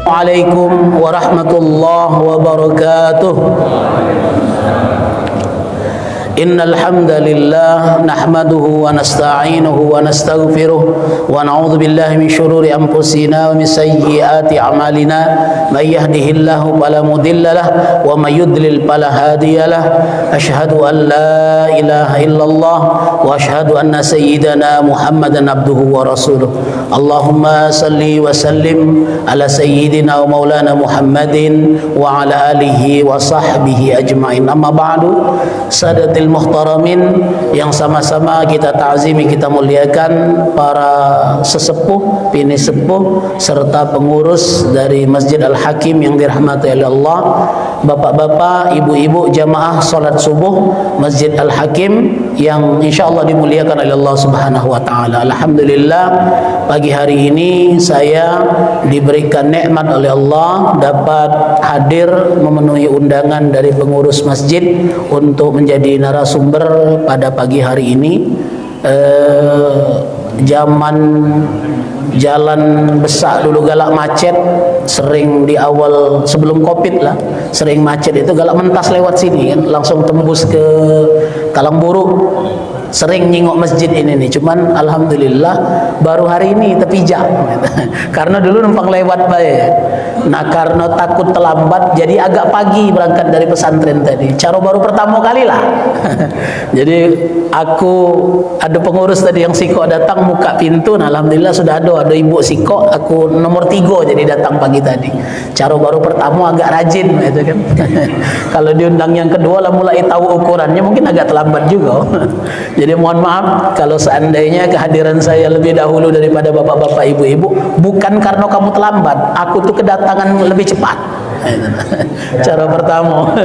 Assalamualaikum warahmatullahi wabarakatuh. Innal hamdalillah nahmaduhu wa nasta'inuhu wa nastaghfiruh wa na'udzu billahi min shururi anfusina wa min sayyiati a'malina may yahdihillahu fala mudilla lahu wa may yudlil fala hadiya lahu asyhadu an la ilaha illallah wa asyhadu anna sayyidana Muhammadan abduhu wa rasuluh. Allahumma salli wa sallim ala sayyidina wa maulana Muhammadin wa ala alihi wa sahbihi ajma'in. Amma ba'du, sadatil muhtaramin yang sama-sama kita ta'zimi, kita muliakan para sesepuh, bini sepuh serta pengurus dari Masjid Al-Hakim yang dirahmati oleh Allah, bapak-bapak, ibu-ibu jamaah salat subuh Masjid Al-Hakim yang insyaallah dimuliakan oleh Allah Subhanahu wa taala. Alhamdulillah, pagi hari ini saya diberikan nikmat oleh Allah dapat hadir memenuhi undangan dari pengurus masjid untuk menjadi narasumber pada pagi hari ini. Zaman jalan besar dulu galak macet, sering di awal sebelum Covid lah, sering macet itu galak mentas lewat sini kan, langsung tembus ke Kalangburu. Sering nyingok masjid ini nih, cuman alhamdulillah baru hari ini terpijak karena dulu numpang lewat baik. Nah, karena takut terlambat jadi agak pagi berangkat dari pesantren tadi. Cara baru pertama kali lah. Jadi aku ada pengurus tadi yang siko datang muka pintu. Nah, alhamdulillah sudah ada ibu siko. Aku nomor 3 jadi datang pagi tadi. Cara baru pertama agak rajin gitu kan. Kalau diundang yang kedua lah mulai tahu ukurannya, mungkin agak terlambat juga. Jadi mohon maaf kalau seandainya kehadiran saya lebih dahulu daripada bapak-bapak, ibu-ibu, bukan karena kamu terlambat, aku tuh kedatangan lebih cepat. Cara pertama.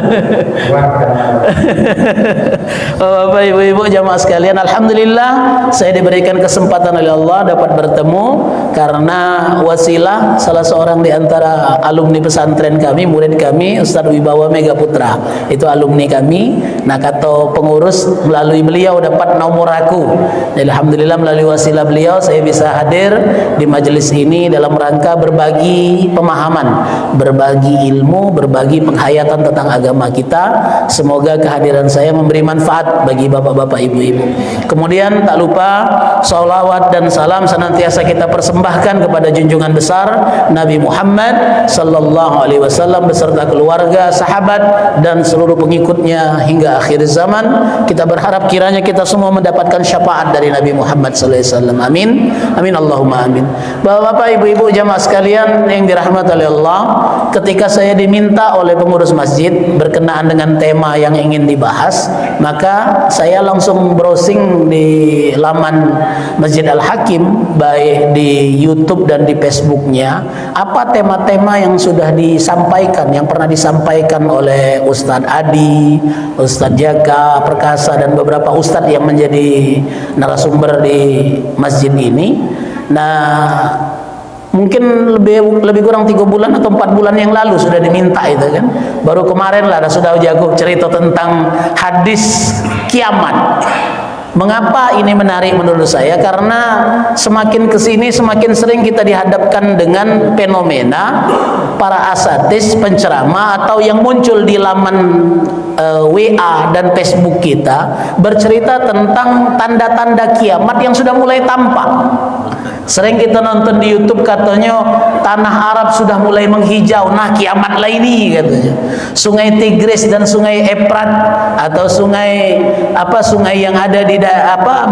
Bapak, ibu-ibu, jamaah sekalian, alhamdulillah saya diberikan kesempatan oleh Allah dapat bertemu karena wasilah salah seorang di antara alumni pesantren kami, murid kami, Ustaz Wibawa Mega Putra. Itu alumni kami. Nah, kata pengurus melalui beliau dapat nomor aku. Jadi alhamdulillah melalui wasilah beliau saya bisa hadir di majelis ini dalam rangka berbagi pemahaman, berbagi ilmu, berbagi penghayatan tentang agama kita. Semoga kehadiran saya memberi manfaat bagi bapak-bapak, ibu-ibu. Kemudian tak lupa salawat dan salam senantiasa kita persembahkan kepada junjungan besar Nabi Muhammad sallallahu alaihi wasallam beserta keluarga, sahabat dan seluruh pengikutnya hingga akhir zaman. Kita berharap kiranya kita semua mendapatkan syafaat dari Nabi Muhammad sallallahu alaihi wasallam. Amin. Amin Allahumma amin. Bapak-bapak, ibu-ibu jamaah sekalian yang dirahmati oleh Allah, ketika saya diminta oleh pengurus masjid berkenaan dengan tema yang ingin dibahas, maka saya langsung browsing di laman Masjid Al-Hakim, baik di YouTube dan di Facebooknya, apa tema-tema yang sudah disampaikan, yang pernah disampaikan oleh Ustadz Adi, Ustadz Jaka Perkasa dan beberapa ustadz yang menjadi narasumber di masjid ini. Nah, mungkin lebih kurang 3 bulan atau 4 bulan yang lalu sudah diminta itu kan. Baru kemarin lah sudah jago cerita tentang hadis kiamat. Mengapa ini menarik menurut saya? Karena semakin kesini semakin sering kita dihadapkan dengan fenomena para asatis, penceramah atau yang muncul di laman WA dan Facebook kita bercerita tentang tanda-tanda kiamat yang sudah mulai tampak. Sering kita nonton di YouTube katanya tanah Arab sudah mulai menghijau. Nah, kiamatlah ini katanya. Sungai Tigris dan Sungai Efrat atau sungai yang ada di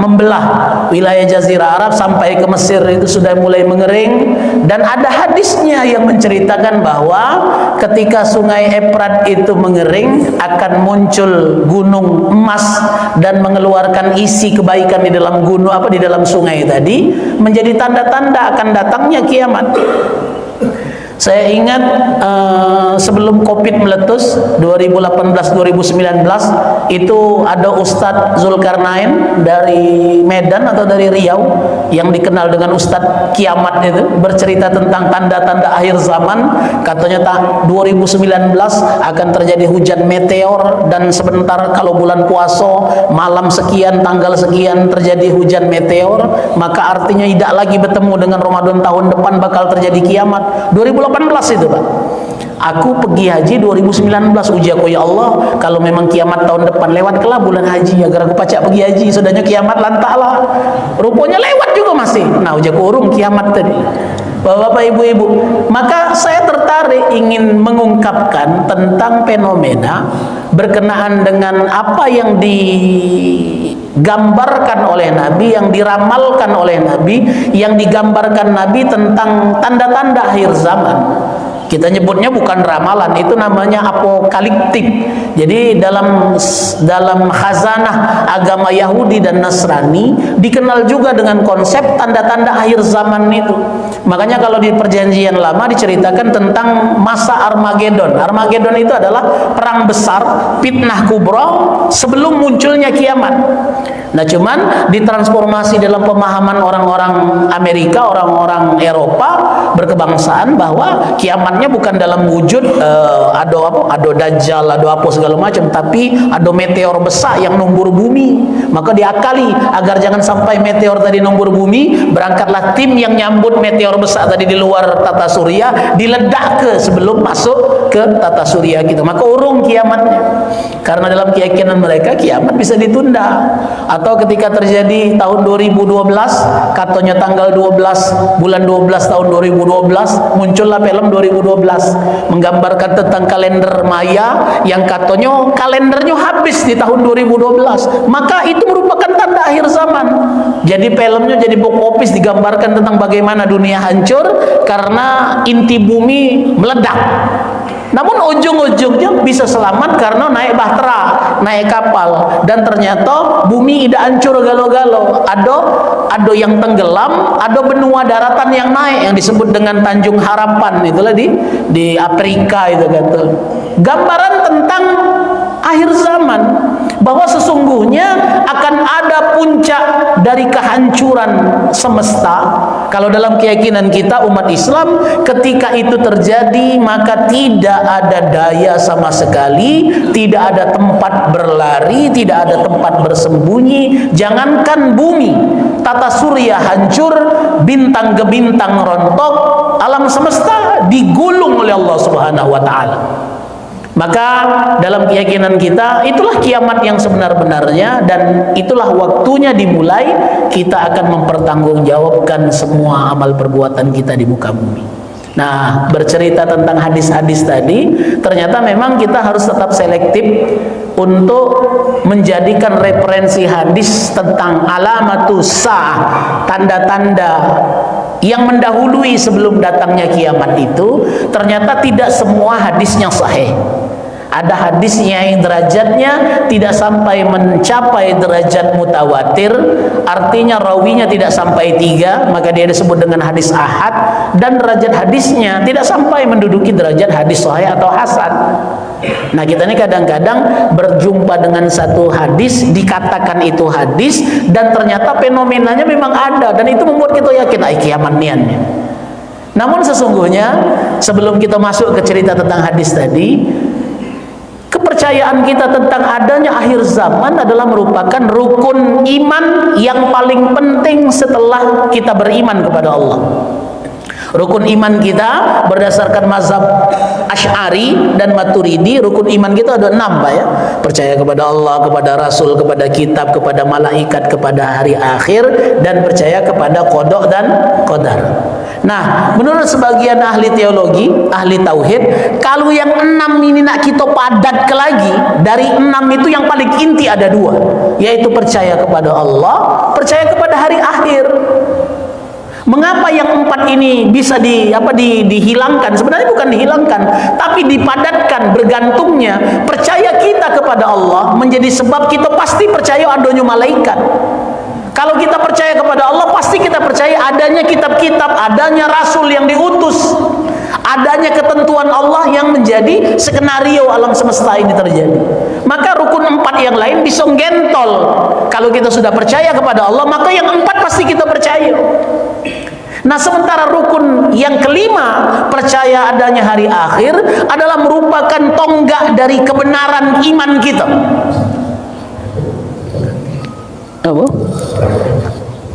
membelah wilayah Jazirah Arab sampai ke Mesir itu sudah mulai mengering, dan ada hadisnya yang menceritakan bahwa ketika Sungai Efrat itu mengering akan muncul gunung emas dan mengeluarkan isi kebaikan di dalam di dalam sungai tadi, menjadi tanda-tanda akan datangnya kiamat. Saya ingat sebelum Covid meletus 2018-2019 itu ada Ustadz Zulkarnain dari Medan atau dari Riau yang dikenal dengan Ustadz Kiamat itu, bercerita tentang tanda-tanda akhir zaman. Katanya 2019 akan terjadi hujan meteor, dan sebentar kalau bulan puasa malam sekian tanggal sekian terjadi hujan meteor, maka artinya tidak lagi bertemu dengan Ramadan tahun depan bakal terjadi kiamat. 2018 2018 itu Pak. Aku pergi haji 2019, uji aku, ya Allah, kalau memang kiamat tahun depan lewat kelah bulan haji agar aku pacak pergi haji, sudahnya kiamat lantaklah. Rupanya lewat juga masih. Nah, uji aku urung kiamat tadi. Bapak-bapak, ibu-ibu, maka saya tertarik ingin mengungkapkan tentang fenomena berkenaan dengan apa yang digambarkan oleh Nabi, yang diramalkan oleh Nabi, yang digambarkan Nabi tentang tanda-tanda akhir zaman. Kita nyebutnya bukan ramalan, itu namanya apokaliptik. Jadi dalam khazanah agama Yahudi dan Nasrani dikenal juga dengan konsep tanda-tanda akhir zaman itu. Makanya kalau di perjanjian lama diceritakan tentang masa Armageddon. Armageddon itu adalah perang besar, fitnah kubra sebelum munculnya kiamat. Nah, cuman ditransformasi dalam pemahaman orang-orang Amerika, orang-orang Eropa berkebangsaan bahwa kiamatnya bukan dalam wujud ada dajjal, ada apa segala macam, tapi ada meteor besar yang numbur bumi. Maka diakali agar jangan sampai meteor tadi numbur bumi, berangkatlah tim yang nyambut meteor besar tadi di luar tata surya, diledak ke sebelum masuk ke tata surya gitu. Maka urung kiamatnya. Karena dalam keyakinan mereka kiamat bisa ditunda. Atau ketika terjadi tahun 2012, katanya tanggal 12 bulan 12 tahun 2012 muncullah film 2012 menggambarkan tentang kalender Maya yang katanya kalendernya habis di tahun 2012. Maka itu merupakan tanda akhir zaman. Jadi filmnya jadi box office, digambarkan tentang bagaimana dunia hancur karena inti bumi meledak. Namun ujung-ujungnya bisa selamat karena naik bahtera, naik kapal, dan ternyata bumi tidak hancur galo-galo. Ada yang tenggelam, ada benua daratan yang naik yang disebut dengan Tanjung Harapan, itulah di Afrika itu kata. Gambaran tentang akhir zaman, bahwa sesungguhnya akan ada puncak dari kehancuran semesta. Kalau dalam keyakinan kita umat Islam, ketika itu terjadi maka tidak ada daya sama sekali, tidak ada tempat berlari, tidak ada tempat bersembunyi. Jangankan bumi, tata surya hancur, bintang ke bintang rontok, alam semesta digulung oleh Allah Subhanahu wa taala. Maka dalam keyakinan kita itulah kiamat yang sebenar-benarnya, dan itulah waktunya dimulai. Kita akan mempertanggungjawabkan semua amal perbuatan kita di muka bumi. Nah, bercerita tentang hadis-hadis tadi, ternyata memang kita harus tetap selektif untuk menjadikan referensi hadis tentang alamatus sa'ah, tanda-tanda yang mendahului sebelum datangnya kiamat itu. Ternyata tidak semua hadisnya sahih. Ada hadisnya yang derajatnya tidak sampai mencapai derajat mutawatir, artinya rawinya tidak sampai 3, maka dia disebut dengan hadis ahad. Dan derajat hadisnya tidak sampai menduduki derajat hadis sahih atau hasan. Nah, kita ini kadang-kadang berjumpa dengan satu hadis, dikatakan itu hadis, dan ternyata fenomenanya memang ada, dan itu membuat kita yakin kiamat niannya. Namun sesungguhnya sebelum kita masuk ke cerita tentang hadis tadi, kepercayaan kita tentang adanya akhir zaman adalah merupakan rukun iman yang paling penting setelah kita beriman kepada Allah. Rukun iman kita berdasarkan mazhab Asy'ari dan Maturidi, rukun iman kita ada 6 Pak ya. Percaya kepada Allah, kepada Rasul, kepada kitab, kepada malaikat, kepada hari akhir, dan percaya kepada qada dan qadar. Nah, menurut sebagian ahli teologi, ahli tauhid, kalau yang 6 ini nak kita padat ke lagi, dari 6 itu yang paling inti ada 2, yaitu percaya kepada Allah, percaya kepada hari akhir. Mengapa yang 4 ini bisa dihilangkan? Sebenarnya bukan dihilangkan, tapi dipadatkan. Bergantungnya percaya kita kepada Allah menjadi sebab kita pasti percaya adanya malaikat. Kalau kita percaya kepada Allah, pasti kita percaya adanya kitab-kitab, adanya rasul yang diutus, adanya ketentuan Allah yang menjadi skenario alam semesta ini terjadi. Maka rukun 4 yang lain bisa gentol. Kalau kita sudah percaya kepada Allah, maka yang 4 pasti kita percaya. Nah, sementara rukun yang kelima, percaya adanya hari akhir, adalah merupakan tonggak dari kebenaran iman kita. Apa?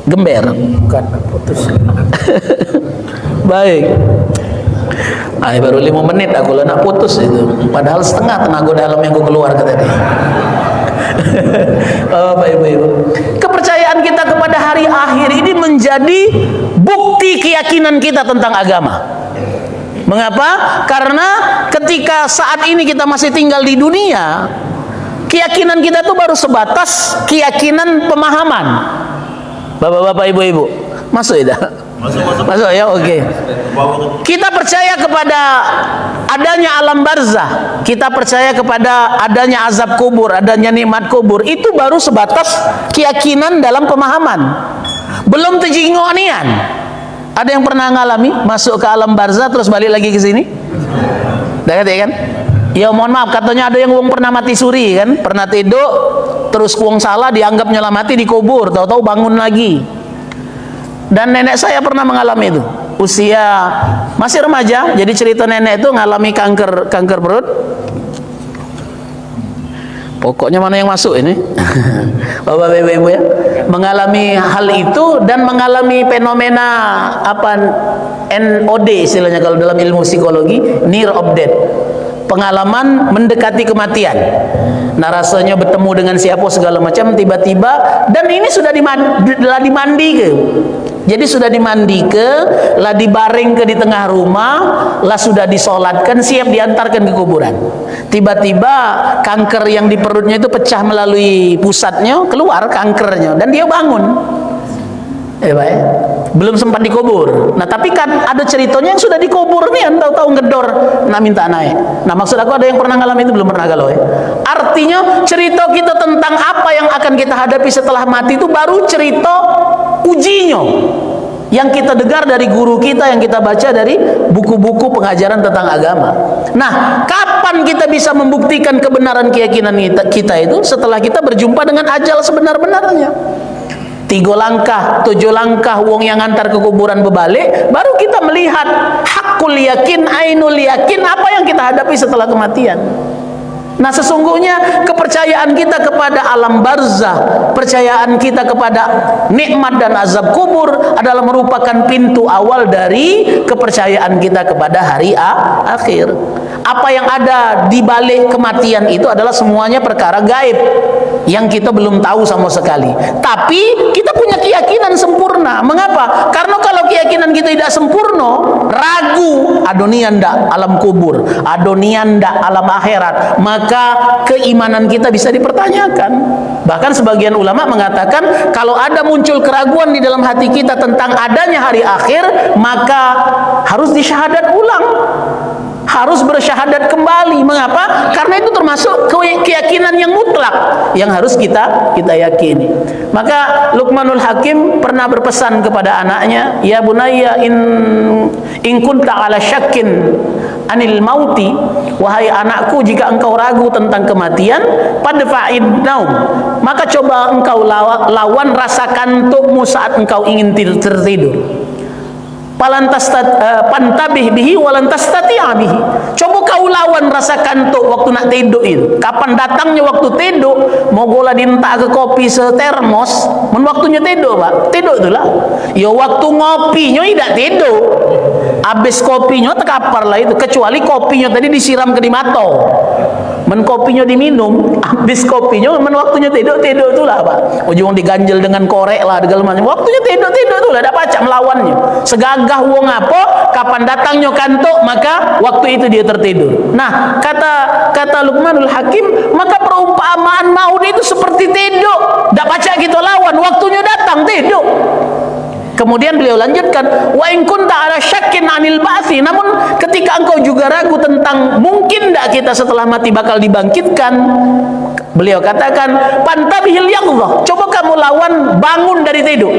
Gember? Bukan, putus. Baik. Baru 5 menit aku lah nak putus itu. Padahal setengah tenaga dalam yang aku keluarkan tadi. Ibu-ibu, kepercayaan kita kepada hari akhir ini menjadi bukti keyakinan kita tentang agama. Mengapa? Karena ketika saat ini kita masih tinggal di dunia, keyakinan kita itu baru sebatas keyakinan pemahaman. Bapak-bapak, ibu-ibu, masuk ya? Masuk ya, oke. Kita percaya kepada adanya alam barzah, kita percaya kepada adanya azab kubur, adanya nikmat kubur. Itu baru sebatas keyakinan dalam pemahaman, belum tejingonian. Ada yang pernah ngalami masuk ke alam barzah terus balik lagi ke sini? Dah kata kan? Ya mohon maaf, katanya ada yang wong pernah mati suri kan, pernah tidur terus wong salah dianggap nyelamati dikubur, tahu-tahu bangun lagi. Dan nenek saya pernah mengalami itu, usia masih remaja. Jadi cerita nenek itu ngalami kanker perut. Pokoknya mana yang masuk ini? Bapak ibu ya, mengalami hal itu dan mengalami fenomena apa NOD istilahnya kalau dalam ilmu psikologi, near of death. Pengalaman mendekati kematian. Nah rasanya bertemu dengan siapa segala macam, tiba-tiba, dan ini sudah dimandi ke. Jadi sudah dimandi ke, lah dibaring ke di tengah rumah, lah sudah disolatkan, siap diantarkan ke kuburan. Tiba-tiba kanker yang di perutnya itu pecah melalui pusatnya, keluar kankernya, dan dia bangun. Belum sempat dikubur. Nah tapi kan ada ceritanya yang sudah dikubur nih, tahu-tahu ngedor, nak minta naik. Nah maksud aku ada yang pernah ngalami itu, belum pernah galau ya. Artinya cerita kita tentang apa yang akan kita hadapi setelah mati itu baru cerita ujinya yang kita dengar dari guru kita, yang kita baca dari buku-buku pengajaran tentang agama. Nah kapan kita bisa membuktikan kebenaran keyakinan kita itu? Setelah kita berjumpa dengan ajal sebenar-benarnya. 3 langkah, 7 langkah wong yang antar ke kuburan berbalik, baru kita melihat hakul yakin, ainul yakin, apa yang kita hadapi setelah kematian. Nah sesungguhnya kepercayaan kita kepada alam barzah, percayaan kita kepada nikmat dan azab kubur adalah merupakan pintu awal dari kepercayaan kita kepada hari akhir. Apa yang ada di balik kematian itu adalah semuanya perkara gaib yang kita belum tahu sama sekali. Tapi kita punya keyakinan sempurna. Mengapa? Karena kalau keyakinan kita tidak sempurna, ragu, adonia ndak alam kubur, adonia ndak alam akhirat, maka keimanan kita bisa dipertanyakan. Bahkan sebagian ulama mengatakan kalau ada muncul keraguan di dalam hati kita tentang adanya hari akhir, maka harus disyahadat ulang, harus bersyahadat kembali. Mengapa? Karena itu termasuk keyakinan yang mutlak yang harus kita yakini. Maka Luqmanul Hakim pernah berpesan kepada anaknya, ya bunayya in kunta ala syakkin anil mauti, wahai anakku, jika engkau ragu tentang kematian, padfa'id naum, maka coba engkau lawan rasa kantukmu saat engkau ingin tertidur. Pantabih bihi walantas tati'a bihi. Coba kau lawan rasa kantuk waktu nak tidur itu. Kapan datangnya waktu tidur? Mau gola dinta ke kopi setermos, men waktunya tidur, Pak. Tidur itulah. Ya waktu ngopinya tidak tidur. Habis kopinya terkapar lah itu, kecuali kopinya tadi disiram ke di mato. Men kopinya diminum, habis kopinya men waktunya tidur itulah, Pak. Ujung diganjel dengan korek lah, segala macam. Waktunya tidur itulah, ada pacak melawannya. Segagah wong apa, kapan datangnya kantuk, maka waktu itu dia tertidur. Nah, kata Luqmanul Hakim, maka perumpamaan maut itu seperti tidur. Dak pacak kita lawan, waktunya datang tidur. Kemudian beliau lanjutkan, wa in kunta ala syakkin anil ba'thi, namun ketika engkau juga ragu tentang mungkin tidak kita setelah mati bakal dibangkitkan, beliau katakan, pantabihil yaqdhah, coba kamu lawan bangun dari tidur.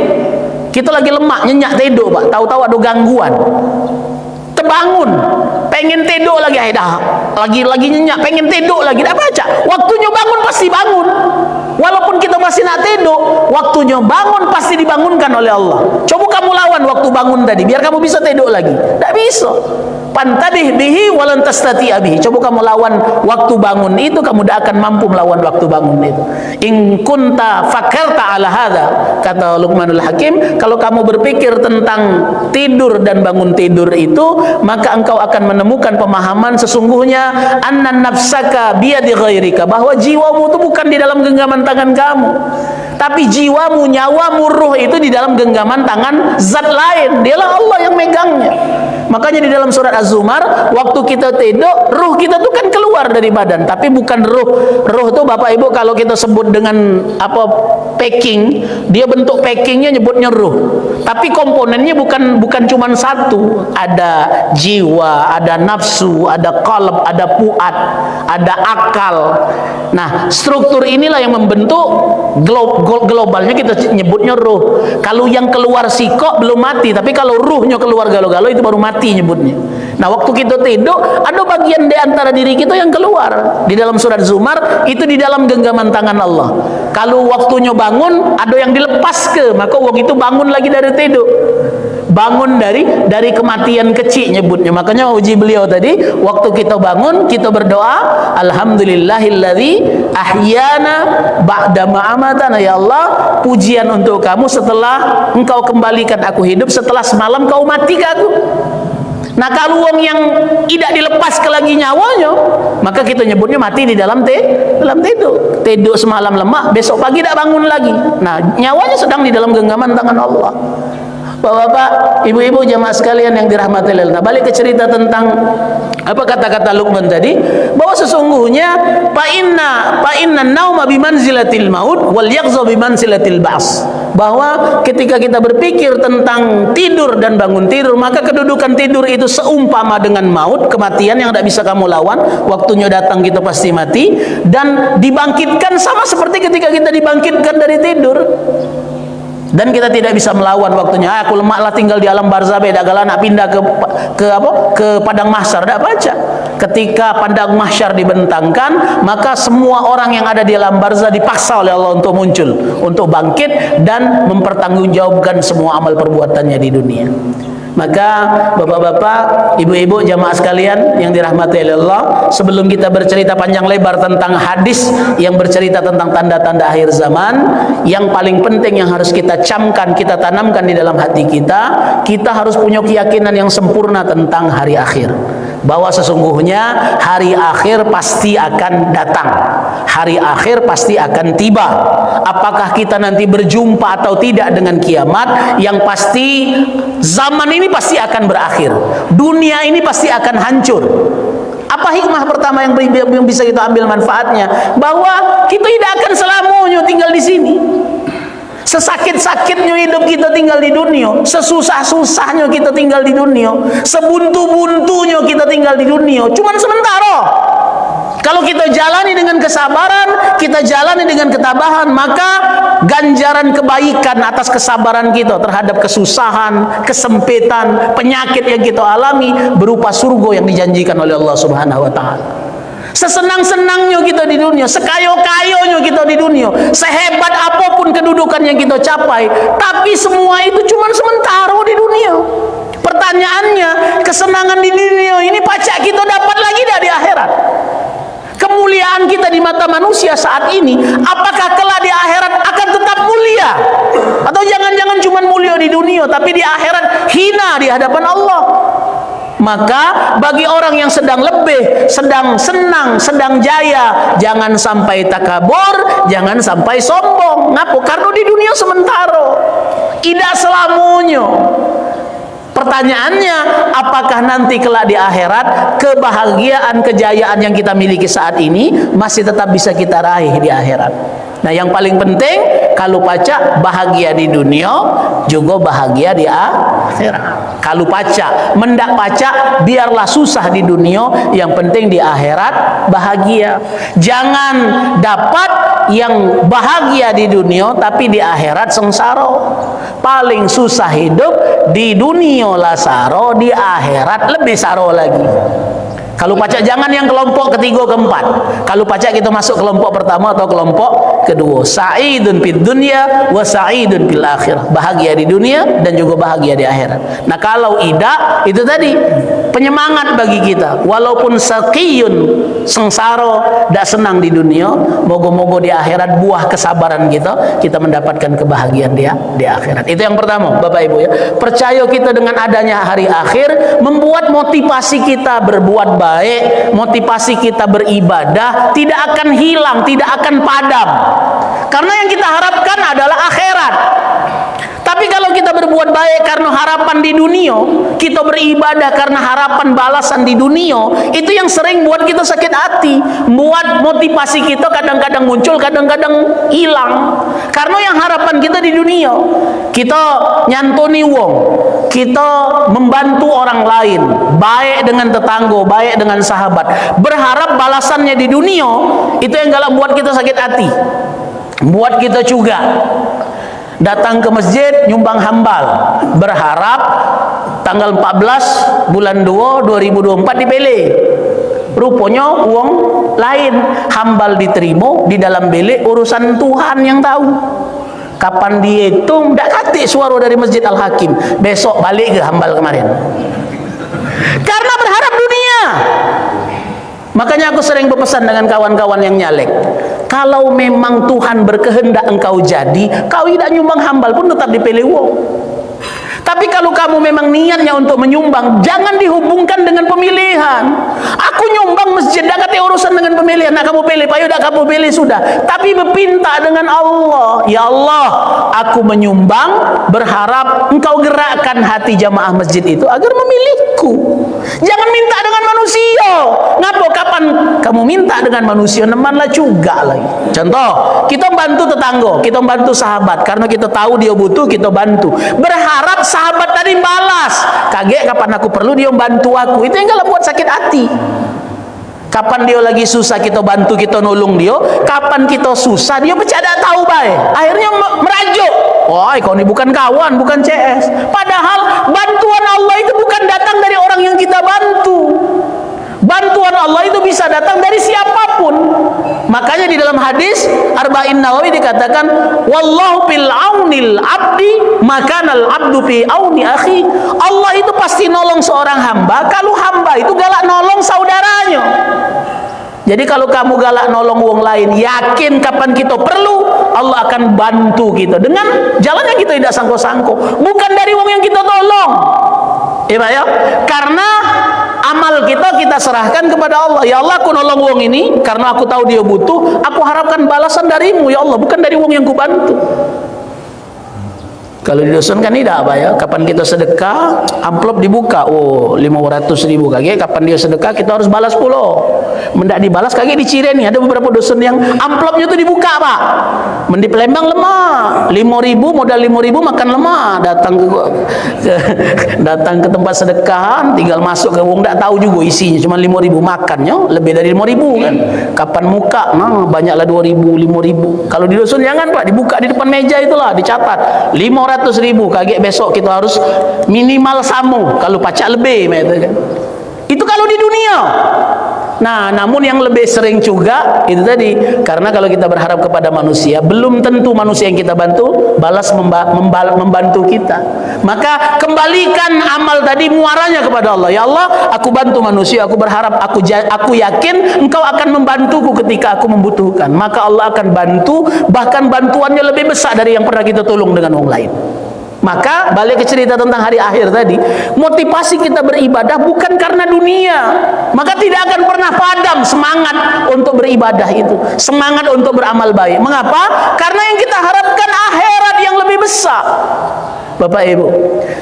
Kita lagi lemak, nyenyak tidur, Pak, tahu-tahu ada gangguan, terbangun, pengen tidur lagi, lagi nyenyak, pengen tidur lagi, tidak baca, waktunya bangun pasti bangun. Walaupun kita masih nak tidur, waktunya bangun pasti dibangunkan oleh Allah. Coba kamu kamu lawan waktu bangun tadi biar kamu bisa tidur lagi? Tak bisa. Pantabih bihi walan tastati'a bihi. Coba kamu lawan waktu bangun itu, kamu tidak akan mampu melawan waktu bangun itu. In kunta fakarta ala hadha, kata Luqmanul Hakim, kalau kamu berpikir tentang tidur dan bangun tidur itu, maka engkau akan menemukan pemahaman sesungguhnya anna nafsaka biyadi ghairika, bahwa jiwamu itu bukan di dalam genggaman tangan kamu, tapi jiwamu, nyawamu, ruh itu di dalam genggaman tangan zat lain. Dialah Allah yang megangnya. Makanya di dalam surat Az-Zumar, waktu kita tidur, ruh kita tuh kan keluar dari badan, tapi bukan ruh. Ruh tuh Bapak Ibu kalau kita sebut dengan apa packing, dia bentuk packingnya nyebutnya ruh. Tapi komponennya bukan cuma satu. Ada jiwa, ada nafsu, ada qalb, ada fuad, ada akal. Nah, struktur inilah yang membentuk globalnya kita nyebutnya ruh. Kalau yang keluar sikok belum mati, tapi kalau ruhnya keluar galo-galo itu baru mati nyebutnya. Nah, waktu kita tidur ada bagian di antara diri kita yang keluar. Di dalam surat Zumar itu di dalam genggaman tangan Allah. Kalau waktunya bangun ada yang dilepas ke, maka waktu itu bangun lagi dari tidur. Bangun dari kematian kecil nyebutnya. Makanya uji beliau tadi, waktu kita bangun kita berdoa, alhamdulillahilladzi ahyana ba'da ma amatana. Ya Allah, pujian untuk kamu setelah engkau kembalikan aku hidup setelah semalam kau matikan aku. Nah, kalau wong yang tidak dilepas ke lagi nyawanya, maka kita nyebutnya mati di dalam tidur. Tidur semalam lemah, besok pagi tidak bangun lagi. Nah, nyawanya sedang di dalam genggaman tangan Allah. Bapak-bapak, ibu-ibu, jamaah sekalian yang dirahmati Allah. Nah, balik ke cerita tentang apa kata-kata Luqman tadi, bahwa sesungguhnya fa inna nauma bimanzilatil maut wal yaqza bimanzilatil ba's. Bahwa ketika kita berpikir tentang tidur dan bangun tidur, maka kedudukan tidur itu seumpama dengan maut, kematian yang tidak bisa kamu lawan. Waktunya datang kita pasti mati, dan dibangkitkan sama seperti ketika kita dibangkitkan dari tidur. Dan kita tidak bisa melawan waktunya. Aku lemaklah tinggal di alam barzah, beda galana pindah ke padang mahsyar. Tidak baca. Ketika padang mahsyar dibentangkan, maka semua orang yang ada di alam barzah dipaksa oleh Allah untuk muncul, untuk bangkit dan mempertanggungjawabkan semua amal perbuatannya di dunia. Maka bapak-bapak, ibu-ibu, jamaah sekalian yang dirahmati oleh Allah, sebelum kita bercerita panjang lebar tentang hadis yang bercerita tentang tanda-tanda akhir zaman, yang paling penting yang harus kita camkan, kita tanamkan di dalam hati kita, kita harus punya keyakinan yang sempurna tentang hari akhir. Bahwa sesungguhnya hari akhir pasti akan datang, hari akhir pasti akan tiba. Apakah kita nanti berjumpa atau tidak dengan kiamat, yang pasti zaman ini pasti akan berakhir, dunia ini pasti akan hancur. Apa hikmah pertama yang bisa kita ambil manfaatnya? Bahwa kita tidak akan selamanya tinggal di sini. Sesakit-sakitnya hidup kita tinggal di dunia, sesusah-susahnya kita tinggal di dunia, sebuntu-buntunya kita tinggal di dunia, cuman sementara. Kalau kita jalani dengan kesabaran, kita jalani dengan ketabahan, maka ganjaran kebaikan atas kesabaran kita terhadap kesusahan, kesempitan, penyakit yang kita alami berupa surga yang dijanjikan oleh Allah Subhanahu wa taala. Sesenang-senangnya kita di dunia, sekayo-kayonya kita di dunia, sehebat apapun kedudukan yang kita capai, tapi semua itu cuma sementara di dunia. Pertanyaannya, kesenangan di dunia ini pacak kita dapat lagi dah di akhirat? Kemuliaan kita di mata manusia saat ini, apakah kelak di akhirat akan tetap mulia? Atau jangan-jangan cuma mulia di dunia, tapi di akhirat hina di hadapan Allah? Maka bagi orang yang sedang lebih, sedang senang, sedang jaya, jangan sampai takabur, jangan sampai sombong. Ngapa? Karena di dunia sementara, tidak selamanya. Pertanyaannya, apakah nanti kelak di akhirat kebahagiaan, kejayaan yang kita miliki saat ini masih tetap bisa kita raih di akhirat? Nah, yang paling penting, kalau pacak bahagia di dunia, juga bahagia di akhirat. Kalau pacak, mendak pacak, biarlah susah di dunia, yang penting di akhirat bahagia. Jangan dapat yang bahagia di dunia, tapi di akhirat sengsara. Paling susah hidup di dunia lah saro, di akhirat lebih saro lagi. Kalau pacak jangan yang kelompok ketiga keempat. Kalau pacak kita masuk kelompok pertama atau kelompok kedua. Sa'idun fid dunya wa sa'idun fil akhirah. Bahagia di dunia dan juga bahagia di akhirat. Nah, kalau tidak, itu tadi penyemangat bagi kita. Walaupun saqiyun, sengsara, tidak senang di dunia, moga-moga di akhirat buah kesabaran kita mendapatkan kebahagiaan dia di akhirat. Itu yang pertama, Bapak Ibu ya. Percaya kita dengan adanya hari akhir membuat motivasi kita berbuat baik, motivasi kita beribadah tidak akan hilang, tidak akan padam. Karena yang kita harapkan adalah akhirat. Tapi kalau kita berbuat baik karena harapan di dunia, kita beribadah karena harapan balasan di dunia, itu yang sering buat kita sakit hati, buat motivasi kita kadang-kadang muncul, kadang-kadang hilang. Karena yang harapan kita di dunia, kita nyantoni wong, kita membantu orang lain, baik dengan tetangga, baik dengan sahabat, berharap balasannya di dunia, itu yang galak buat kita sakit hati, buat kita juga datang ke masjid nyumbang hambal, berharap tanggal 14 bulan 2 2024 dipilih. Rupanya uang lain, hambal diterima di dalam bilik, urusan Tuhan yang tahu. Kapan dihitung, tidak katik suara dari Masjid Al-Hakim, besok balik ke hambal kemarin. Karena berharap dunia. Makanya aku sering berpesan dengan kawan-kawan yang nyalek, kalau memang Tuhan berkehendak engkau jadi, kau tidak nyumbang hambal pun tetap dipilih wong. Tapi kalau kamu memang niatnya untuk menyumbang, jangan dihubungkan dengan pemilihan. Aku nyumbang masjid, dah kata urusan dengan pemilihan. Nak kamu pilih, payu dah kamu pilih sudah. Tapi berpinta dengan Allah, ya Allah, aku menyumbang, berharap engkau gerakkan hati jamaah masjid itu agar memilihku. Jangan minta dengan manusia. Ngapa kapan kamu minta dengan manusia, nemanlah juga lagi. Contoh, kita bantu tetangga, kita bantu sahabat karena kita tahu dia butuh, kita bantu. Berharap sahabat tadi balas. Kaget kapan aku perlu dia bantu aku. Itu yang kalau buat sakit hati. Kapan dia lagi susah kita bantu, kita nolong dia. Kapan kita susah dia bercanda tahu baik. Akhirnya merajuk. Wah, kau ini bukan kawan, bukan CS. Padahal bantuan Allah itu bukan datang dari orang yang kita bantu. Bantuan Allah itu bisa datang dari siapapun. Makanya di dalam hadis Arba'in Nawawi dikatakan, wallahu fil aunil abdi makanal abdu fi auni akhi. Allah itu pasti nolong seorang hamba kalau hamba itu galak nolong saudaranya. Jadi kalau kamu galak nolong wong lain, yakin kapan kita perlu, Allah akan bantu kita dengan jalan yang kita tidak sangko-sangko, bukan dari wong yang kita tolong. Ya, karena amal kita serahkan kepada Allah. Ya Allah, aku nolong wong ini karena aku tahu dia butuh, aku harapkan balasan darimu ya Allah, bukan dari wong yang ku bantu. Kalau di dusun kan tidak apa ya, kapan kita sedekah amplop dibuka, oh 500.000 kaget, kapan dia sedekah kita harus balas pula. Mendak dibalas kaget diciri nih, ada beberapa dusun yang amplopnya itu dibuka Pak. Mendi Palembang lemah, 5.000 modal 5.000 makan lemah, datang ke tempat sedekahan tinggal masuk ke wong, tidak tahu juga isinya, cuma 5.000 makannya lebih dari 5.000 kan. Kapan muka, nah banyaklah 2.000, 5.000. Kalau di dusun jangan Pak, dibuka di depan meja itulah dicatat 500.000, kaget besok kita harus minimal samu, kalau pacak lebih kan. Itu kalau di dunia. Nah, namun yang lebih sering juga itu tadi, karena kalau kita berharap kepada manusia, belum tentu manusia yang kita bantu balas membantu kita. Maka kembalikan amal tadi muaranya kepada Allah. Ya Allah, aku bantu manusia, aku berharap, aku yakin engkau akan membantuku ketika aku membutuhkan. Maka Allah akan bantu, bahkan bantuannya lebih besar dari yang pernah kita tolong dengan orang lain. Maka balik ke cerita tentang hari akhir tadi, motivasi kita beribadah bukan karena dunia, maka tidak akan pernah padam semangat untuk beribadah itu, semangat untuk beramal baik. Mengapa? Karena yang kita harapkan akhirat yang lebih besar. Bapak Ibu,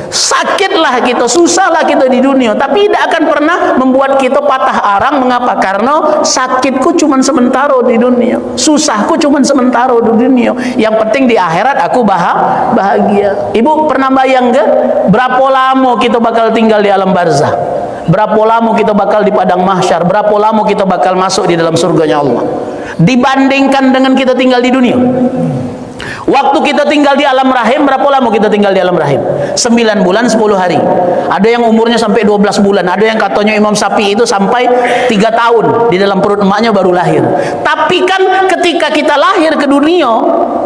sakitlah kita, susahlah kita di dunia, tapi tidak akan pernah membuat kita patah arang. Mengapa? Karena sakitku cuma sementara di dunia, susahku cuma sementara di dunia. Yang penting di akhirat aku bahagia. Ibu pernah bayang ke berapa lama kita bakal tinggal di alam barzah? Berapa lama kita bakal di padang mahsyar? Berapa lama kita bakal masuk di dalam surganya Allah? Dibandingkan dengan kita tinggal di dunia. Waktu kita tinggal di alam rahim, berapa lama kita tinggal di alam rahim? 9 bulan 10 hari. Ada yang umurnya sampai 12 bulan. Ada yang katanya Imam Syafi'i itu sampai 3 tahun di dalam perut emaknya baru lahir. Tapi kan ketika kita lahir ke dunia,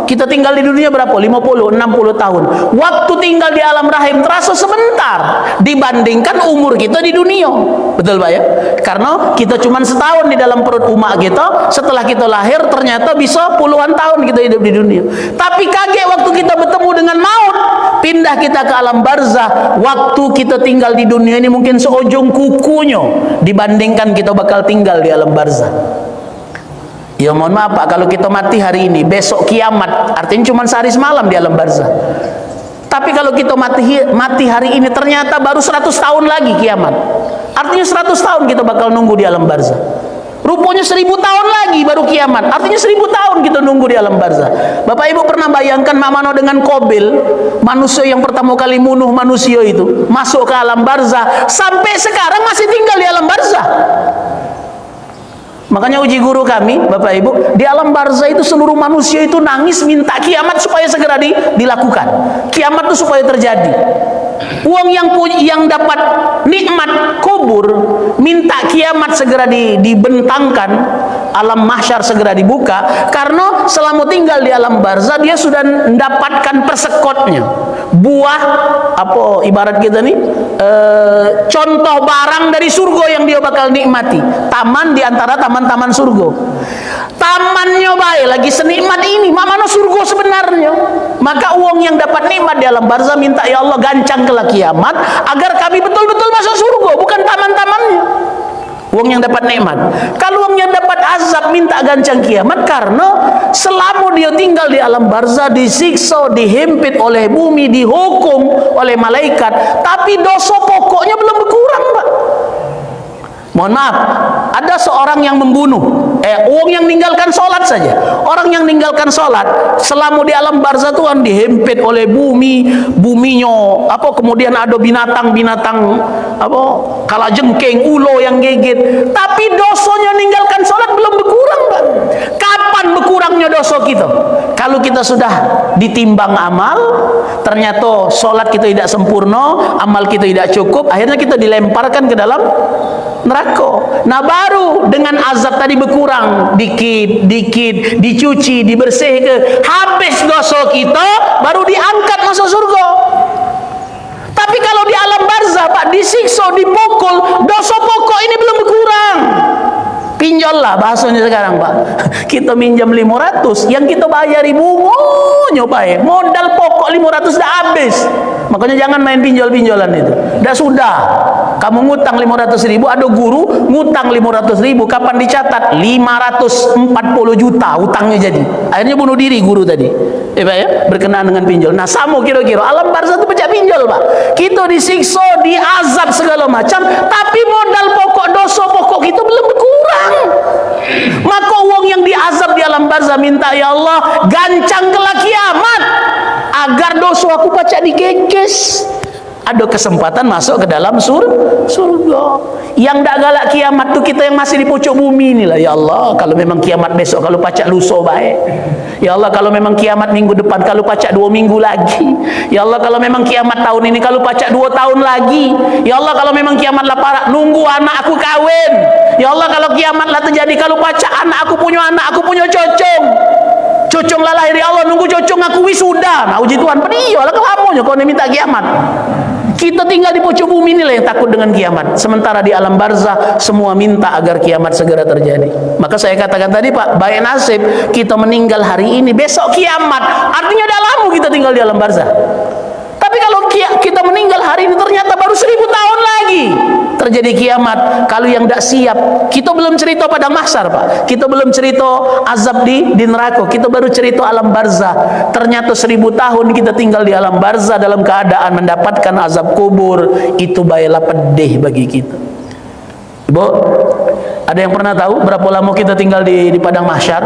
kita tinggal di dunia berapa? 50, 60 tahun. Waktu tinggal di alam rahim terasa sebentar dibandingkan umur kita di dunia. Betul Pak ya? Karena kita cuma setahun di dalam perut emak kita, setelah kita lahir ternyata bisa puluhan tahun kita hidup di dunia. Tapi kaget waktu kita bertemu dengan maut, pindah kita ke alam barzah. Waktu kita tinggal di dunia ini mungkin seujung kukunya dibandingkan kita bakal tinggal di alam barzah. Ya mohon maaf Pak, kalau kita mati hari ini, besok kiamat, artinya cuma sehari semalam di alam barzah. Tapi kalau kita mati hari ini, ternyata baru 100 tahun lagi kiamat. Artinya 100 tahun kita bakal nunggu di alam barzah. Rupanya 1000 tahun lagi baru kiamat. Artinya 1000 tahun kita nunggu di alam barzah. Bapak Ibu pernah bayangkan Mamano dengan Qabil, manusia yang pertama kali bunuh manusia itu, masuk ke alam barzah, sampai sekarang masih tinggal di alam barzah. Makanya uji guru kami, Bapak Ibu, di alam barzah itu seluruh manusia itu nangis minta kiamat supaya segera dilakukan. Kiamat itu supaya terjadi. Uang yang dapat nikmat kubur minta kiamat segera dibentangkan, alam mahsyar segera dibuka, karena selama tinggal di alam barzah dia sudah mendapatkan persekotnya. Buah apa ibarat kita nih, contoh barang dari surga yang dia bakal nikmati. Taman di antara taman-taman surga. Tamannya baik lagi senikmat ini, mana surga sebenarnya. Maka uang yang dapat nikmat di alam barzah minta, ya Allah gancang kelak kiamat agar kami betul-betul masuk surga, bukan taman-tamannya. Uang yang dapat nikmat. Kalau uang yang dapat azab minta gancang kiamat, karena selama dia tinggal di alam barzah disiksa, dihimpit oleh bumi, dihukum oleh malaikat, tapi dosa pokoknya belum berkurang Pak. Mohon maaf, ada seorang yang membunuh, orang yang meninggalkan sholat saja. Orang yang meninggalkan sholat selama di alam barzah Tuhan dihimpit oleh buminya, kemudian ada binatang-binatang kalajengking, ulo yang gigit. Tapi dosanya meninggalkan sholat belum berkurang Pak. Kapan berkurangnya dosa kita? Kalau kita sudah ditimbang amal, ternyata sholat kita tidak sempurna, amal kita tidak cukup, akhirnya kita dilemparkan ke dalam neraka. Nah baru dengan azab tadi berkurang dikit, dicuci, dibersih ke habis dosa kita, baru diangkat masuk surga. Tapi kalau di alam barzah Pak, disiksa, dipukul, dosa pokok ini belum berkurang. Pinjol lah bahasanya sekarang Pak. Kita minjam 500, yang kita bayar bunganya Pak, modal pokok 500 dah habis. Makanya jangan main pinjol-pinjolan itu. Dah sudah, kamu ngutang 500.000, ada guru ngutang 500.000, kapan dicatat? 540 juta utangnya jadi. Akhirnya bunuh diri guru tadi. Pak ya, berkenaan dengan pinjol. Nah, sama kira-kira alam barzah itu pecah pinjol Pak. Kita disiksa, diazab segala macam, tapi modal pokok dosa pokok kita belum berkurang. Maka uang yang diazab di alam barzah minta, ya Allah gancang kelak kiamat agar dosa aku pacak dikekes, ada kesempatan masuk ke dalam surga. Yang tak galak kiamat tuh kita yang masih di pucuk bumi inilah. Ya Allah, kalau memang kiamat besok, kalau pacak lusa baik. Ya Allah, kalau memang kiamat minggu depan, kalau pacak 2 minggu lagi. Ya Allah, kalau memang kiamat tahun ini, kalau pacak 2 tahun lagi. Ya Allah, kalau memang kiamat lah parah, nunggu anak aku kawin. Ya Allah, kalau kiamat lah terjadi, kalau pacak anak aku punya cocong. Cocong lah lahir, ya Allah nunggu cocong aku wisuda. Nah uji Tuhan, peniyo lah kelamunya kau minta kiamat. Kita tinggal di pucuk bumi inilah yang takut dengan kiamat. Sementara di alam barzah semua minta agar kiamat segera terjadi. Maka saya katakan tadi Pak, baik nasib kita meninggal hari ini, besok kiamat. Artinya dah lama kita tinggal di alam barzah. Tapi kalau kita meninggal hari ini, ternyata baru 1000 tahun lagi terjadi kiamat. Kalau yang tidak siap, kita belum cerita pada mahsyar Pak, kita belum cerita azab di neraka, kita baru cerita alam barzah. Ternyata 1000 tahun kita tinggal di alam barzah dalam keadaan mendapatkan azab kubur. Itu baiklah pedih bagi kita. Ibu, ada yang pernah tahu berapa lama kita tinggal di padang mahsyar?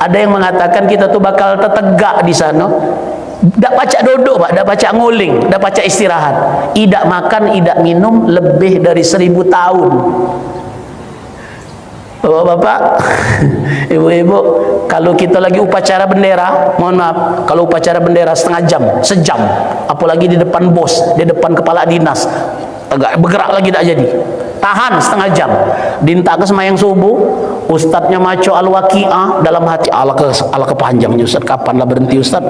Ada yang mengatakan kita tuh bakal tertegak di sana. Tak pacak duduk Pak, tak pacak nguling, tak pacak istirahat, idak makan, idak minum lebih dari 1000 tahun. Bapak-bapak, ibu-ibu, kalau kita lagi upacara bendera, mohon maaf, kalau upacara bendera setengah jam, sejam, apalagi di depan bos, di depan kepala dinas, agak bergerak lagi tak jadi. Tahan setengah jam. Dinta ke semayang subuh, ustadznya maco al-waqi'ah, dalam hati ala kepanjangnya ustadz, kapan lah berhenti ustadz?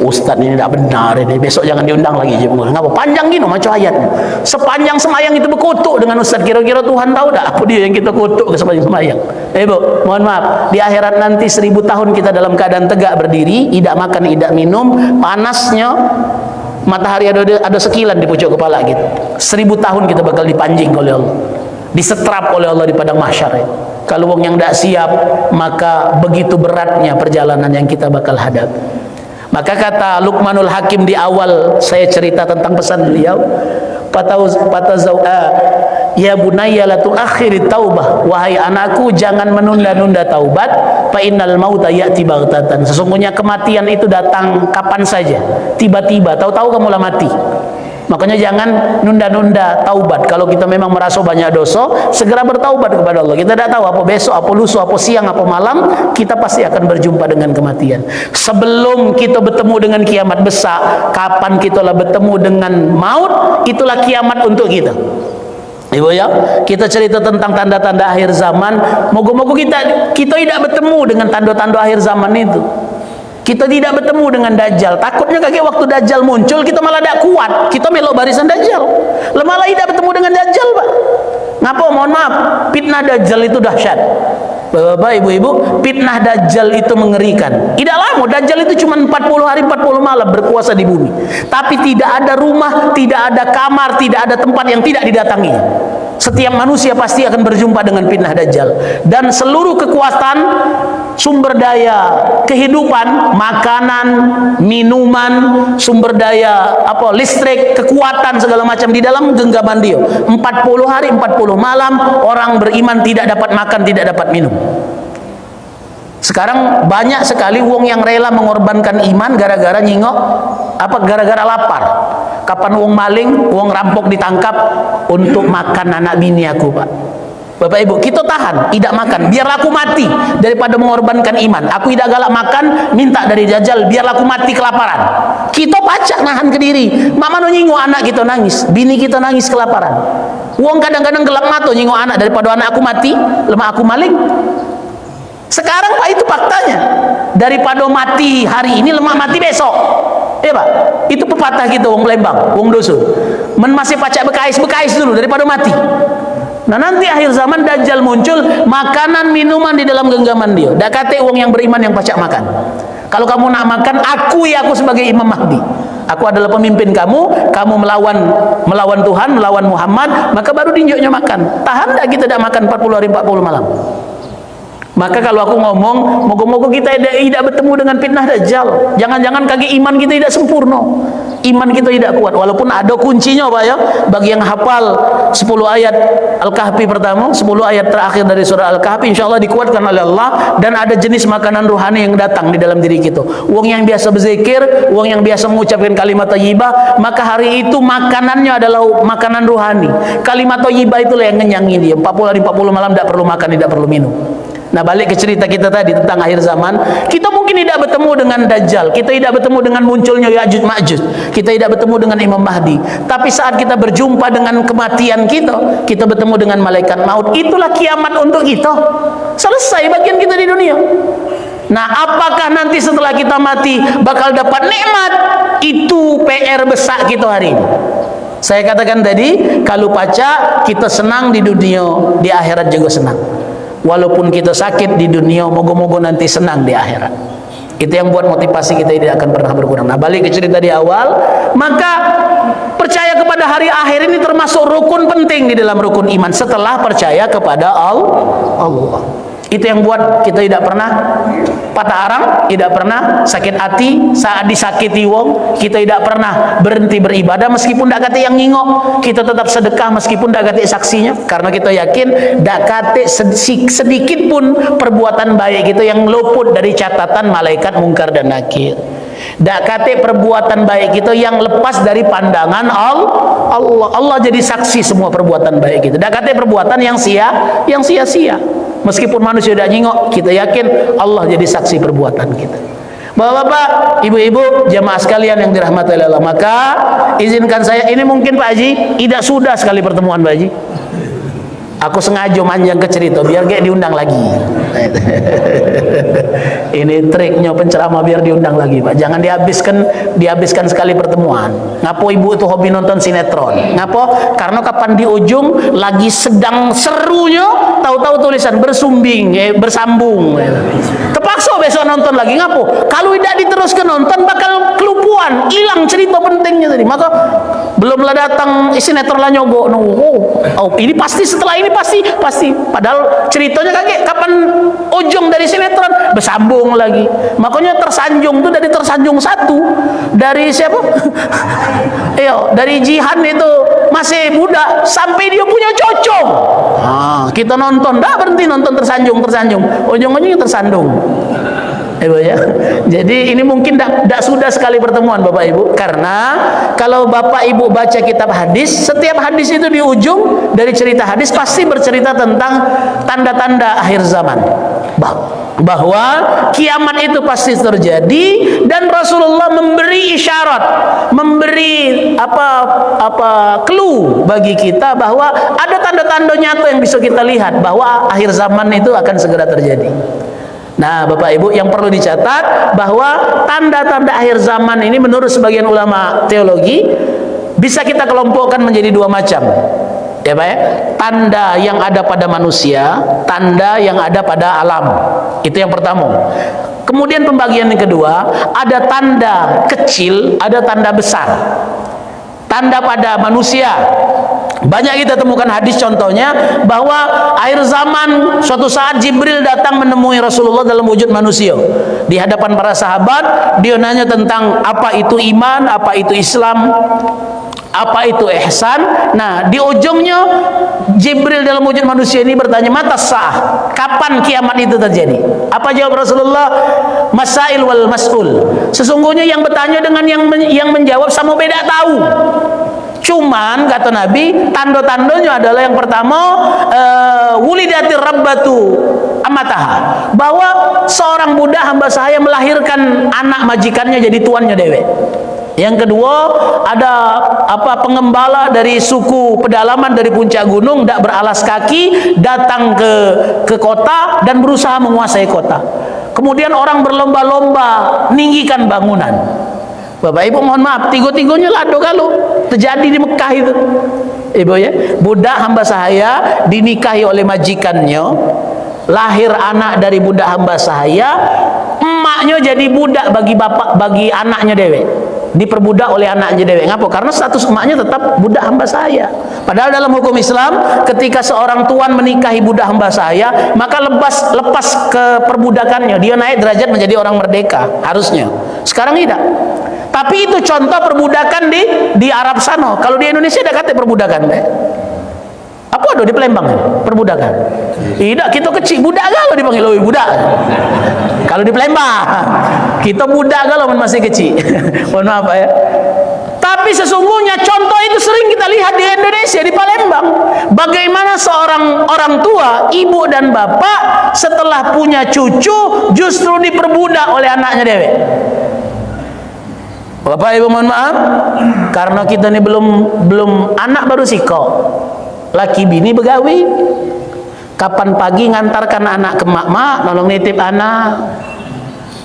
Ustadz ini tidak benar ini, besok jangan diundang lagi. Ngapa panjang gini maco ayatnya? Sepanjang semayang itu berkutuk dengan ustadz, kira-kira Tuhan tahu tak apa dia yang kita kutuk ke sepanjang semayang? Ibu, mohon maaf, di akhirat nanti 1000 tahun kita dalam keadaan tegak berdiri, tidak makan, tidak minum, panasnya matahari ada sekilan di pucuk kepala kita. 1000 tahun kita bakal dipanjing oleh Allah, disetrap oleh Allah di padang mahsyar. Kalau wong yang tidak siap, maka begitu beratnya perjalanan yang kita bakal hadapi. Maka kata Luqmanul Hakim di awal saya cerita tentang pesan beliau, ya bunayya la tuakhiri taubah, wahai anakku jangan menunda-nunda taubat, fa innal mauta ya'ti baghtatan, sesungguhnya kematian itu datang kapan saja, tiba-tiba, tahu-tahu kamu lah mati. Makanya jangan nunda-nunda taubat. Kalau kita memang merasa banyak dosa, segera bertaubat kepada Allah. Kita tidak tahu apa besok, apa lusa, apa siang, apa malam, kita pasti akan berjumpa dengan kematian. Sebelum kita bertemu dengan kiamat besar, kapan kita lah bertemu dengan maut, itulah kiamat untuk kita. Ibu ya, kita cerita tentang tanda-tanda akhir zaman. Moga-moga kita tidak bertemu dengan tanda-tanda akhir zaman itu. Kita tidak bertemu dengan Dajjal. Takutnya kakek waktu Dajjal muncul, kita malah tidak kuat. Kita melok barisan Dajjal. Malah tidak bertemu dengan Dajjal, Pak. Ngapa? Mohon maaf, fitnah Dajjal itu dahsyat. Bapak, ibu-ibu, fitnah Dajjal itu mengerikan. Tidak lama, Dajjal itu cuma 40 hari 40 malam berkuasa di bumi. Tapi tidak ada rumah, tidak ada kamar, tidak ada tempat yang tidak didatangi. Setiap manusia pasti akan berjumpa dengan fitnah Dajjal. Dan seluruh kekuatan, sumber daya kehidupan, makanan, minuman, sumber daya listrik, kekuatan segala macam di dalam genggaman dia. 40 hari 40 malam orang beriman tidak dapat makan, tidak dapat minum. Sekarang banyak sekali wong yang rela mengorbankan iman gara-gara nyingok, gara-gara lapar. Kapan wong maling, wong rampok ditangkap untuk makan anak bini aku, Pak. Bapak Ibu, kita tahan, tidak makan, biar aku mati daripada mengorbankan iman. Aku tidak galak makan, minta dari Dajjal, biar aku mati kelaparan. Kita pacak nahan ke diri. Mama no nyingok anak kita nangis, bini kita nangis kelaparan. Wong kadang-kadang gelap mata nyingok anak daripada anak aku mati, lemah aku maling. Sekarang Pak, itu faktanya. Daripada mati hari ini, lemah mati besok. Pak, itu pepatah kita wong Lembang, wong Dosun. Men masih pacak bekais dulu daripada mati. Nah nanti akhir zaman Dajjal muncul, makanan minuman di dalam genggaman dia. Dak kate wong yang beriman yang pacak makan. Kalau kamu nak makan, aku sebagai Imam Mahdi. Aku adalah pemimpin kamu melawan Tuhan, melawan Muhammad, maka baru dinjoknya makan. Tahan tak kita tidak makan 40 hari 40 malam. Maka kalau aku ngomong, moga-moga kita tidak bertemu dengan fitnah Dajjal. Jangan-jangan kaki iman kita tidak sempurna, iman kita tidak kuat. Walaupun ada kuncinya, Pak ya. Bagi yang hafal 10 ayat Al-Kahfi pertama, 10 ayat terakhir dari surah Al-Kahfi, insyaallah dikuatkan oleh Allah. Dan ada jenis makanan rohani yang datang di dalam diri kita. Wong yang biasa berzikir, wong yang biasa mengucapkan kalimat thayyibah, maka hari itu makanannya adalah makanan rohani. Kalimat thayyibah itulah yang ngenyangin dia. 40 hari 40 malam tidak perlu makan, tidak perlu minum. Nah, balik ke cerita kita tadi tentang akhir zaman, kita mungkin tidak bertemu dengan Dajjal, kita tidak bertemu dengan munculnya Ya'juj Ma'juj, kita tidak bertemu dengan Imam Mahdi. Tapi saat kita berjumpa dengan kematian kita bertemu dengan malaikat maut. Itulah kiamat untuk kita. Selesai bagian kita di dunia. Nah, apakah nanti setelah kita mati bakal dapat nikmat? Itu PR besar kita hari ini. Saya katakan tadi, kalau pacak kita senang di dunia, di akhirat juga senang. Walaupun kita sakit di dunia, moga-moga nanti senang di akhirat. Itu yang buat motivasi kita tidak akan pernah berkurang. Nah, balik ke cerita di awal, maka percaya kepada hari akhir ini termasuk rukun penting di dalam rukun iman setelah percaya kepada Allah. Itu yang buat kita tidak pernah patah arang, tidak pernah sakit hati saat disakiti wong. Kita tidak pernah berhenti beribadah meskipun dak kate yang ngingok. Kita tetap sedekah meskipun dak kate saksinya, karena kita yakin dak kate sedikit pun perbuatan baik itu yang luput dari catatan malaikat mungkar dan nakir. Dak kate perbuatan baik itu yang lepas dari pandangan Allah. Allah jadi saksi semua perbuatan baik itu. Dak kate perbuatan yang sia-sia. Meskipun manusia tidak nyingok, kita yakin Allah jadi saksi perbuatan kita. Bapak-bapak, ibu-ibu, jamaah sekalian yang dirahmati oleh Allah, maka izinkan saya, ini mungkin Pak Haji tidak sudah sekali pertemuan Pak Haji. Aku sengaja manjang ke cerita biar gak diundang lagi. Ini triknya penceramah biar diundang lagi, Pak. Jangan dihabiskan sekali pertemuan. Ngapo ibu itu hobi nonton sinetron? Ngapo? Karena kapan di ujung lagi sedang serunya, tahu-tahu tulisan bersambung. Terpaksa besok nonton lagi. Ngapo? Kalau tidak diteruskan nonton bakal kelupuan, hilang cerita pentingnya tadi. Maka belumlah datang sinetron lah nyogok. Ini pasti setelah ini pasti. Padahal ceritanya kapan ujung dari sinetron bersambung lagi. Makanya tersanjung tuh dari tersanjung satu dari siapa? Dari Jihan itu masih muda sampai dia punya cocok. Kita nonton, dah berhenti nonton tersanjung. Ujung-ujungnya tersandung. Ya. Jadi ini mungkin tidak sudah sekali pertemuan Bapak Ibu, karena kalau Bapak Ibu baca kitab hadis, setiap hadis itu di ujung dari cerita hadis pasti bercerita tentang tanda-tanda akhir zaman, bahwa kiamat itu pasti terjadi, dan Rasulullah memberi isyarat, memberi clue bagi kita bahwa ada tanda-tanda nyata yang bisa kita lihat bahwa akhir zaman itu akan segera terjadi. Nah, Bapak Ibu, yang perlu dicatat bahwa tanda-tanda akhir zaman ini menurut sebagian ulama teologi bisa kita kelompokkan menjadi dua macam. Ya, Pak ya? Tanda yang ada pada manusia, tanda yang ada pada alam. Itu yang pertama. Kemudian pembagian yang kedua, ada tanda kecil, ada tanda besar. Tanda pada manusia, banyak kita temukan hadis contohnya bahwa akhir zaman suatu saat Jibril datang menemui Rasulullah dalam wujud manusia di hadapan para sahabat. Dia nanya tentang apa itu iman, apa itu Islam, apa itu ihsan. Nah, di ujungnya Jibril dalam wujud manusia ini bertanya, mata sa'ah, kapan kiamat itu terjadi? Apa jawab Rasulullah? Masail wal mas'ul. Sesungguhnya yang bertanya dengan yang menjawab sama beda tahu. Cuman kata Nabi, tanda-tandanya adalah yang pertama, wulidatir rabbatu amataha, bahwa seorang budak hamba saya melahirkan anak majikannya jadi tuannya dewe. Yang kedua, ada pengembala dari suku pedalaman dari puncak gunung tidak beralas kaki datang ke kota dan berusaha menguasai kota. Kemudian orang berlomba-lomba meninggikan bangunan. Bapak Ibu mohon maaf, tiga-tiganya lado kalau terjadi di Mekah itu. Ibu ya, budak hamba saya dinikahi oleh majikannya, lahir anak dari budak hamba saya, emaknya jadi budak bagi anaknya dewe, diperbudak oleh anaknya dewe. Ngapa? Karena status emaknya tetap budak hamba saya. Padahal dalam hukum Islam, ketika seorang tuan menikahi budak hamba saya, maka lepas ke perbudakannya, dia naik derajat menjadi orang merdeka harusnya. Sekarang tidak. Tapi itu contoh perbudakan di Arab sana. Kalau di Indonesia ada kata perbudakan, apa ada di Palembang perbudakan? Tidak, kita kecil budak kalau dipanggil budak. Kalau di Palembang kita budak kalau masih kecil. Mohon maaf ya. Tapi sesungguhnya contoh itu sering kita lihat di Indonesia, di Palembang. Bagaimana seorang orang tua, ibu dan bapak setelah punya cucu justru diperbudak oleh anaknya dewe. Bapak Ibu mohon maaf, karena kita ini belum anak baru siko, laki bini begawi. Kapan pagi ngantarkan anak ke mak, nolong nitip anak.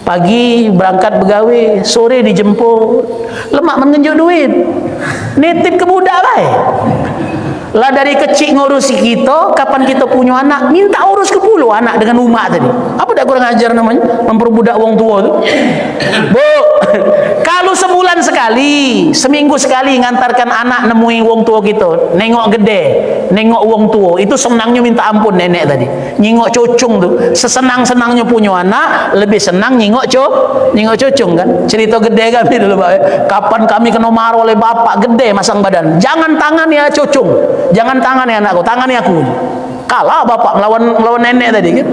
Pagi berangkat begawi, sore dijemput. Lemak mengenjuk duit, nitip ke budak baik. Lah dari kecil ngurusi kita, kapan kita punya anak, minta urus ke puluh anak dengan umat tadi. Apa dah kurang ajar namanya? Memperbudak wong tua tu. Bu, kalau sebulan sekali, seminggu sekali ngantarkan anak nemui wong tua kita, nengok gede, nengok wong tua, itu senangnya minta ampun nenek tadi. Nyingok cocung tu, sesenang-senangnya punya anak, lebih senang nyingok cocung kan. Cerita gede kami dulu, Pak. Kapan kami kena marah oleh bapak gede masang badan. Jangan tangan ya cocung. Jangan tangan ya anakku, tangan ya aku. Kalah bapak melawan nenek tadi kan.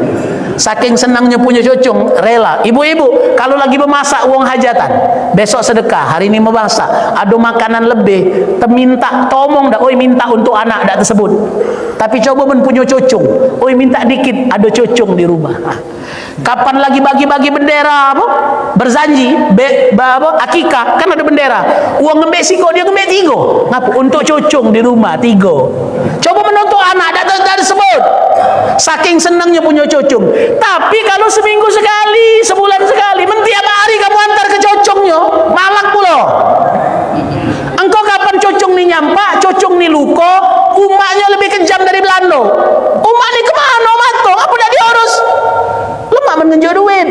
saking senangnya punya cucung, rela. Ibu-ibu kalau lagi memasak uang hajatan, besok sedekah, hari ini memasak, ada makanan lebih, minta tomong dah, oi minta untuk anak dah tersebut. Tapi coba men punya cucung, oi minta dikit, ada cucung di rumah. Kapan lagi bagi-bagi bendera apa? Berzanji, akikah, kan ada bendera. Uang ngembek siko, dia ngembek 3. Ngapa? Untuk cucung di rumah 3. Coba menonton anak dah tersebut. Saking senangnya punya cucung. Tapi kalau seminggu sekali, sebulan sekali, tiap hari kamu antar ke cucungnya, malak pula. Engkau kapan cucung ni nyampak, cucung ni luko, umaknya lebih kejam dari Belanda. Umak ni kemana matong? Apa dah diurus? Lemak mengenjok duit.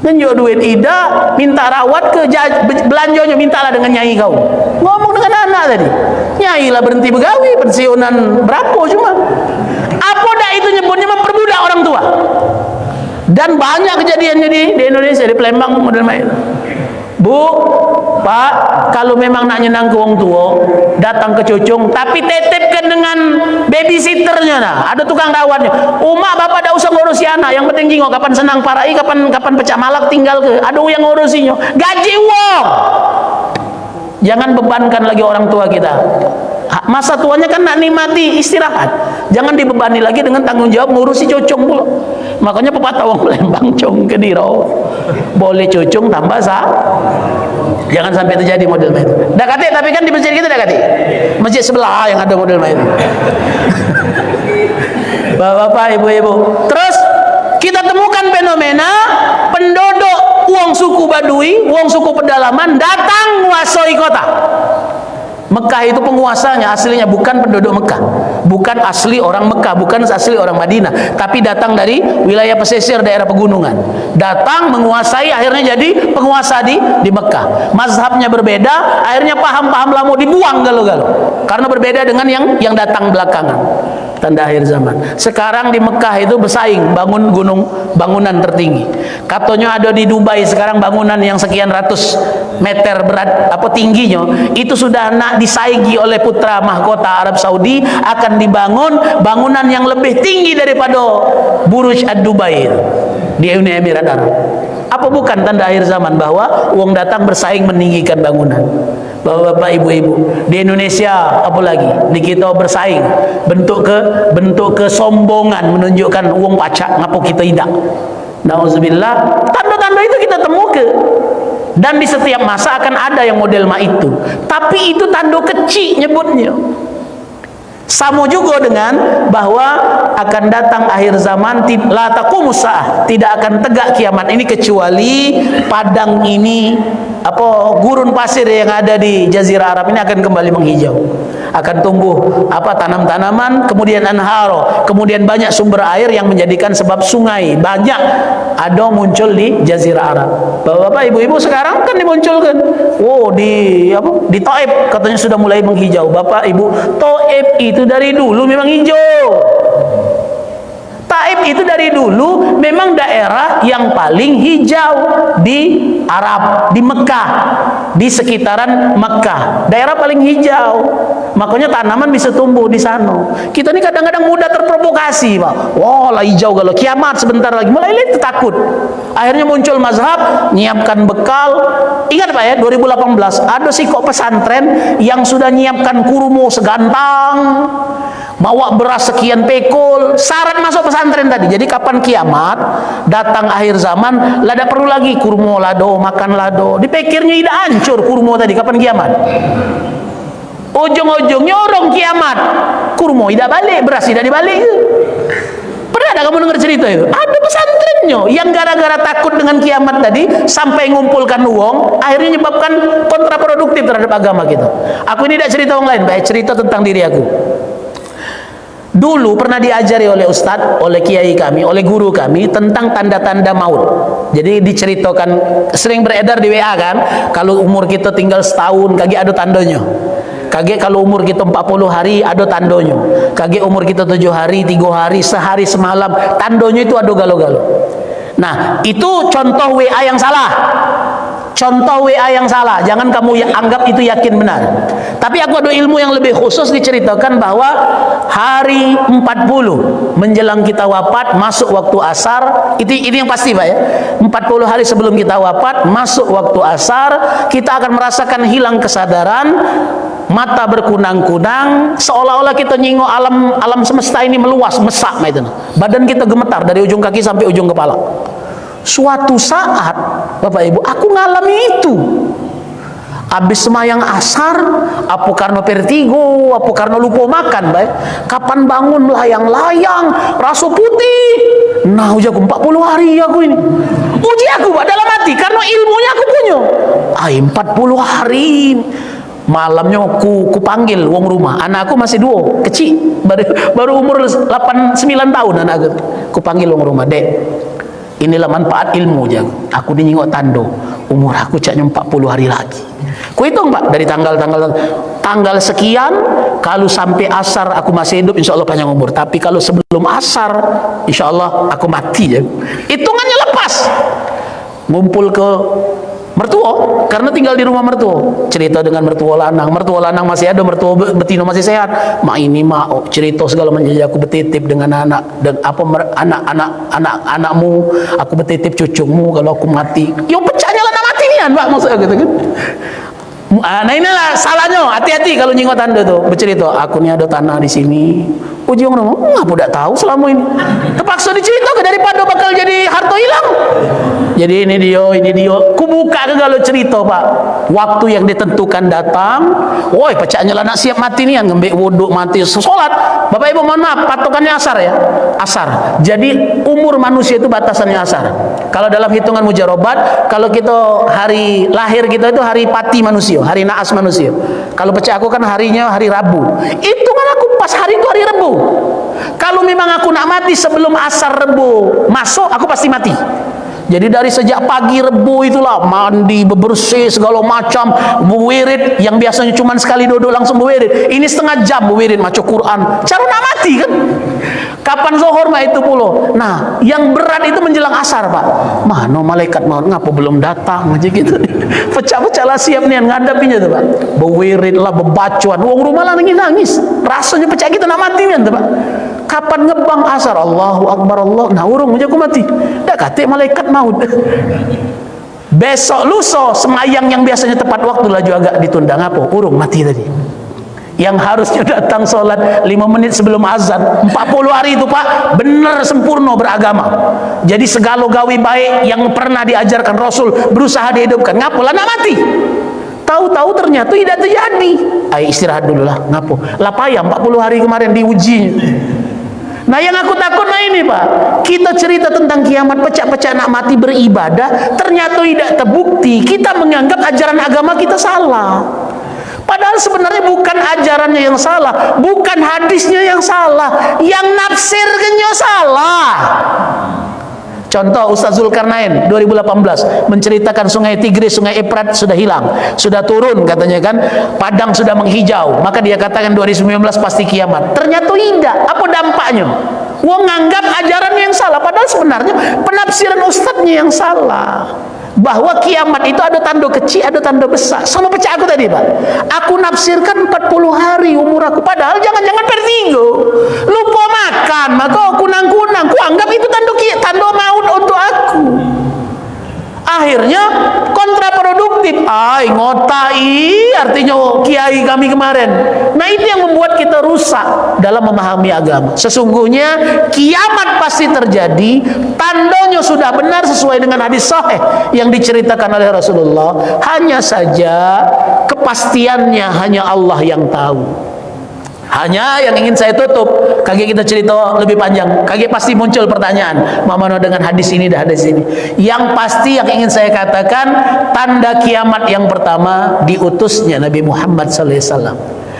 Mengenjok duit ida, minta rawat ke belanjanya, mintalah dengan nyai kau. Ngomong dengan anak tadi. Nyai lah berhenti begawi, pensiunan berapa cuma. Apa dah itu nyebutnya memperbudak orang tua. Dan banyak kejadiannya di Indonesia, di Palembang model main. Bu, Pak, kalau memang nak nyenang ke orang tua, datang ke cucung, tapi tetepkan dengan babysitternya nah. Ada tukang rawatnya. Umak bapak dah usah ngurusi anak, yang penting jingok kapan senang parai, kapan pecah malak tinggal ke. Ada yang ngurusinya. Gaji uang. Jangan bebankan lagi orang tua kita. Masa tuanya kan nak nikmati istirahat. Jangan dibebani lagi dengan tanggung jawab ngurusi cucung pula. Makanya pepatah orang Palembang, cung kediro boleh cucung tambah sah. Jangan sampai terjadi model itu. Dah kate, tapi kan di masjid kita dah kate. Masjid sebelah yang ada model itu. Bapak-bapak, ibu-ibu. Terus kita temukan fenomena penduduk uang suku Badui, uang suku pedalaman datang menguasai kota. Mekah itu penguasanya aslinya bukan penduduk Mekah, bukan asli orang Mekah, bukan asli orang Madinah, tapi datang dari wilayah pesisir daerah pegunungan. Datang menguasai, akhirnya jadi penguasa di Mekah. Mazhabnya berbeda, akhirnya paham-paham lama dibuang galau-galau. Karena berbeda dengan yang datang belakangan. Tanda akhir zaman. Sekarang di Mekah itu bersaing bangun bangunan tertinggi. Katanya ada di Dubai sekarang bangunan yang sekian ratus meter berat tingginya, itu sudah nak disaingi oleh putra mahkota Arab Saudi, akan dibangun bangunan yang lebih tinggi daripada Burj Ad-Dubai di Uni Emirat Arab. Apa bukan tanda akhir zaman bahwa uang datang bersaing meninggikan bangunan? Bapak-bapak, ibu-ibu, di Indonesia apalagi di kita bersaing, bentuk kesombongan menunjukkan uang pacak ngapo kita tidak. Nauzubillah, tanda-tanda itu kita temukan. Dan di setiap masa akan ada yang model itu. Tapi itu tanda kecil nyebutnya. Sama juga dengan bahwa akan datang akhir zaman, la taqumus saah, tidak akan tegak kiamat ini kecuali padang ini, gurun pasir yang ada di Jazirah Arab ini akan kembali menghijau. Akan tumbuh tanam-tanaman, kemudian anharo, kemudian banyak sumber air yang menjadikan sebab sungai banyak ada muncul di Jazirah Arab. Bapak-bapak, ibu-ibu, sekarang kan dimunculkan. Di Taif katanya sudah mulai menghijau. Bapak, ibu, Taif itu dari dulu memang hijau. Taif itu dari dulu memang daerah yang paling hijau di Arab, di Mekah, di sekitaran Mekah, daerah paling hijau. Makanya tanaman bisa tumbuh di sana. Kita ini kadang-kadang mudah terprovokasi, Pak. Wah, lah hijau kalau kiamat sebentar lagi, mulai takut. Akhirnya muncul mazhab, nyiapkan bekal. Ingat Pak ya, 2018 ada sikok pesantren yang sudah nyiapkan kurma segantang, bawa beras sekian pekul, syarat masuk pesantren tadi. Jadi kapan kiamat, datang akhir zaman, lada perlu lagi kurma lado, makan lado. Dipikirnya tidak hancur kurma tadi, kapan kiamat? Ujung-ujungnya orang kiamat, kurma tidak balik, beras tidak dibalik. Pernah ada kamu dengar cerita itu? Ada pesantrennya yang gara-gara takut dengan kiamat tadi sampai ngumpulkan uang, akhirnya menyebabkan kontraproduktif terhadap agama kita. Aku ini tidak cerita orang lain, baik cerita tentang diri aku. Dulu pernah diajari oleh ustadz, oleh kiai kami, oleh guru kami tentang tanda-tanda maut. Jadi diceritakan, sering beredar di WA kan, kalau umur kita tinggal setahun, kaki ada tandanya. Kaki kalau umur kita 40 hari ada tandanya. Kaki umur kita 7 hari, 3 hari, sehari semalam, tandanya itu ada galo-galo. Nah, itu contoh WA yang salah. Contoh WA yang salah, jangan kamu anggap itu yakin benar. Tapi aku ada ilmu yang lebih khusus, diceritakan bahwa hari 4 40 menjelang kita wafat, masuk waktu asar. Ini yang pasti Pak ya. 40 hari sebelum kita wafat, masuk waktu asar, kita akan merasakan hilang kesadaran, mata berkunang-kunang, seolah-olah kita nyingok alam semesta ini meluas, mesak itu. Badan kita gemetar dari ujung kaki sampai ujung kepala. Suatu saat Bapak Ibu, aku ngalami itu. Habis semayang asar, apa karena vertigo, apa karena lupa makan, baik. Kapan bangun melayang-layang, rasa putih. Nah, uji aku 40 hari aku ini. Uji aku Pak dalam hati, karena ilmunya aku punya. 40 hari. Malamnya ku panggil wong rumah. Anakku masih 2, kecil, baru umur 8-9 tahun anakku. Ku panggil wong rumah, Dek. Inilah manfaat ilmu jago. Aku dinyingok tando. Umur aku caknya 40 hari lagi. Ku hitung Pak dari tanggal sekian, kalau sampai asar aku masih hidup, insya Allah panjang umur. Tapi kalau sebelum asar, insya Allah aku mati ya. Hitungannya lepas. Ngumpul ke mertua, karena tinggal di rumah mertua. Cerita dengan mertua lanang masih ada, mertua betina masih sehat. Mak ini cerita segala menjadi aku betitip dengan anakmu, aku betitip cucumu kalau aku mati. Yo pecahnya lah nak mati nian Pak, maksudnya gitu kan. Nah inilah salahnya, hati-hati kalau nyingok tanda tuh bercerita, aku ni ada tanah di sini. Uji orang ngomong, aku tidak tahu selama ini. Terpaksa dicerita ke daripada bakal jadi harta hilang. Jadi ini dia. Kubuka ke kalau cerita Pak. Waktu yang ditentukan datang, woi pecahnya lah nak siap mati nih, ngembek wuduk mati sholat. Bapak Ibu mohon maaf, patokannya asar ya. Asar. Jadi umur manusia itu batasannya asar. Kalau dalam hitungan mujarobat, kalau kita hari lahir kita itu hari pati manusia, hari naas manusia. Kalau pecah aku kan harinya hari Rabu. Hitungan aku pas hari itu hari Rabu. Kalau memang aku nak mati sebelum asar Rabu masuk, aku pasti mati. Jadi dari sejak pagi Rabu itulah mandi, bebersih segala macam, berwirid yang biasanya cuma sekali duduk langsung berwirid. Ini setengah jam berwirid maca Quran. Cara nak mati kan? Kapan zuhur mah itu puluh. Nah, yang berat itu menjelang asar Pak. Mana malaikat maut ngapa belum datang aja gitu. Pecah-pecah lah siap nih ngadapinya tuh Pak. Berwirid lah, bebacuan. Wong rumah lah nangis. Rasanya pecah kita nak mati nih tuh Pak. Kapan ngebang asar, Allahu Akbar Allah. Nah urung aja aku mati. Dah kata malaikat maut. Besok lusa semayang yang biasanya tepat waktu laju agak ditunda. Ngapa? Urung mati tadi. Yang harusnya datang sholat 5 menit sebelum azan, 40 hari itu Pak benar sempurna beragama. Jadi segala gawi baik yang pernah diajarkan Rasul berusaha dihidupkan. Ngapa? Lah nak mati. Tahu-tahu ternyata tidak terjadi. Ayo istirahat dulu lah. Ngapa? Lah payah 40 hari kemarin diuji. Nah yang aku takut nah ini Pak, kita cerita tentang kiamat, pecah-pecah nak mati beribadah, ternyata tidak terbukti. Kita menganggap ajaran agama kita salah. Padahal sebenarnya bukan ajarannya yang salah, bukan hadisnya yang salah, yang nafsirnya salah. Contoh Ustaz Zulkarnain 2018 menceritakan sungai Tigris, sungai Efrat sudah hilang, sudah turun katanya kan, padang sudah menghijau, maka dia katakan 2019 pasti kiamat. Ternyata tidak. Apa dampaknya? Wong nganggap ajaran yang salah, padahal sebenarnya penafsiran ustadznya yang salah. Bahwa kiamat itu ada tanda kecil, ada tanda besar. Sama pecah aku tadi Pak. Aku nafsirkan 40 hari umur aku, padahal jangan-jangan vertigo, lupa makan, maka kunang-kunang, ku anggap itu tanda maut untuk aku. Akhirnya kontraproduktif. Ngotai artinya kiai kami kemarin. Nah itu yang membuat kita rusak dalam memahami agama. Sesungguhnya kiamat pasti terjadi, tandanya sudah benar sesuai dengan hadis sahih yang diceritakan oleh Rasulullah. Hanya saja kepastiannya hanya Allah yang tahu. Hanya yang ingin saya tutup, kaki kita cerita lebih panjang, kaki pasti muncul pertanyaan, mana dengan hadis ini dan hadis ini. Yang pasti yang ingin saya katakan, tanda kiamat yang pertama diutusnya Nabi Muhammad SAW.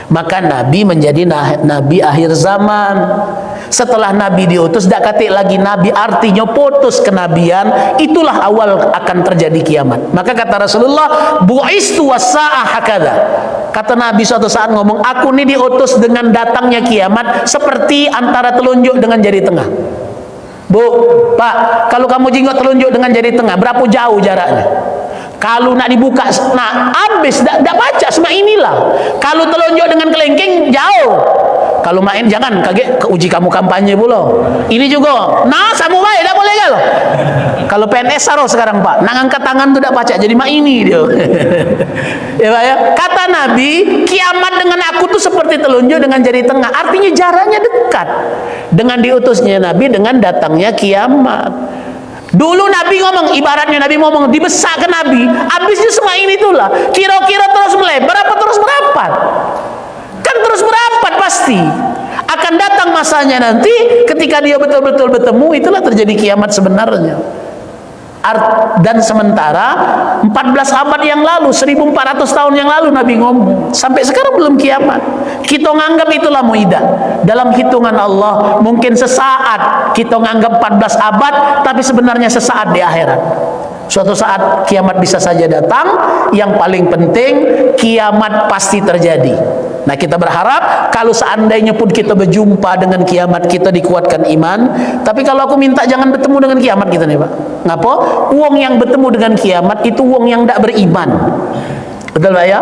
Maka Nabi menjadi Nabi akhir zaman. Setelah Nabi diutus, tidak kata lagi Nabi artinya putus kenabian. Itulah awal akan terjadi kiamat. Maka kata Rasulullah, bu'istu was-sa'ah hakadha. Kata Nabi suatu saat ngomong, aku ini diutus dengan datangnya kiamat seperti antara telunjuk dengan jari tengah. Bu, Pak, kalau kamu jinggot telunjuk dengan jari tengah, berapa jauh jaraknya? Kalau nak dibuka, nah habis, tak baca semua inilah. Kalau telunjuk dengan kelengking, jauh. Kalau main jangan kaget uji kamu kampanye pula. Ini juga. Nah, sama baik tak boleh kalau. Kalau PNS saroh sekarang Pak, nak angkat tangan tu tak baca jadi mak ini dia. Ya Pak ya. Kata Nabi, kiamat dengan aku tu seperti telunjuk dengan jari tengah. Artinya jaraknya dekat. Dengan diutusnya Nabi dengan datangnya kiamat. Dulu Nabi ngomong, ibaratnya Nabi ngomong, dibesak ke Nabi, habisnya semua ini itulah. Kira-kira terus melebar apa terus merapat? Kan terus merapat pasti. Akan datang masanya nanti ketika dia betul-betul bertemu, itulah terjadi kiamat sebenarnya. Dan sementara 14 abad yang lalu, 1400 tahun yang lalu Nabi ngomong, sampai sekarang belum kiamat. Kita nganggap itulah muidah. Dalam hitungan Allah mungkin sesaat, kita nganggap 14 abad, tapi sebenarnya sesaat di akhirat. Suatu saat kiamat bisa saja datang. Yang paling penting, kiamat pasti terjadi. Nah, kita berharap kalau seandainya pun kita berjumpa dengan kiamat, kita dikuatkan iman. Tapi kalau aku minta jangan bertemu dengan kiamat kita nih Pak. Ngapa? Uang yang bertemu dengan kiamat itu uang yang tidak beriman. Betul Pak ya?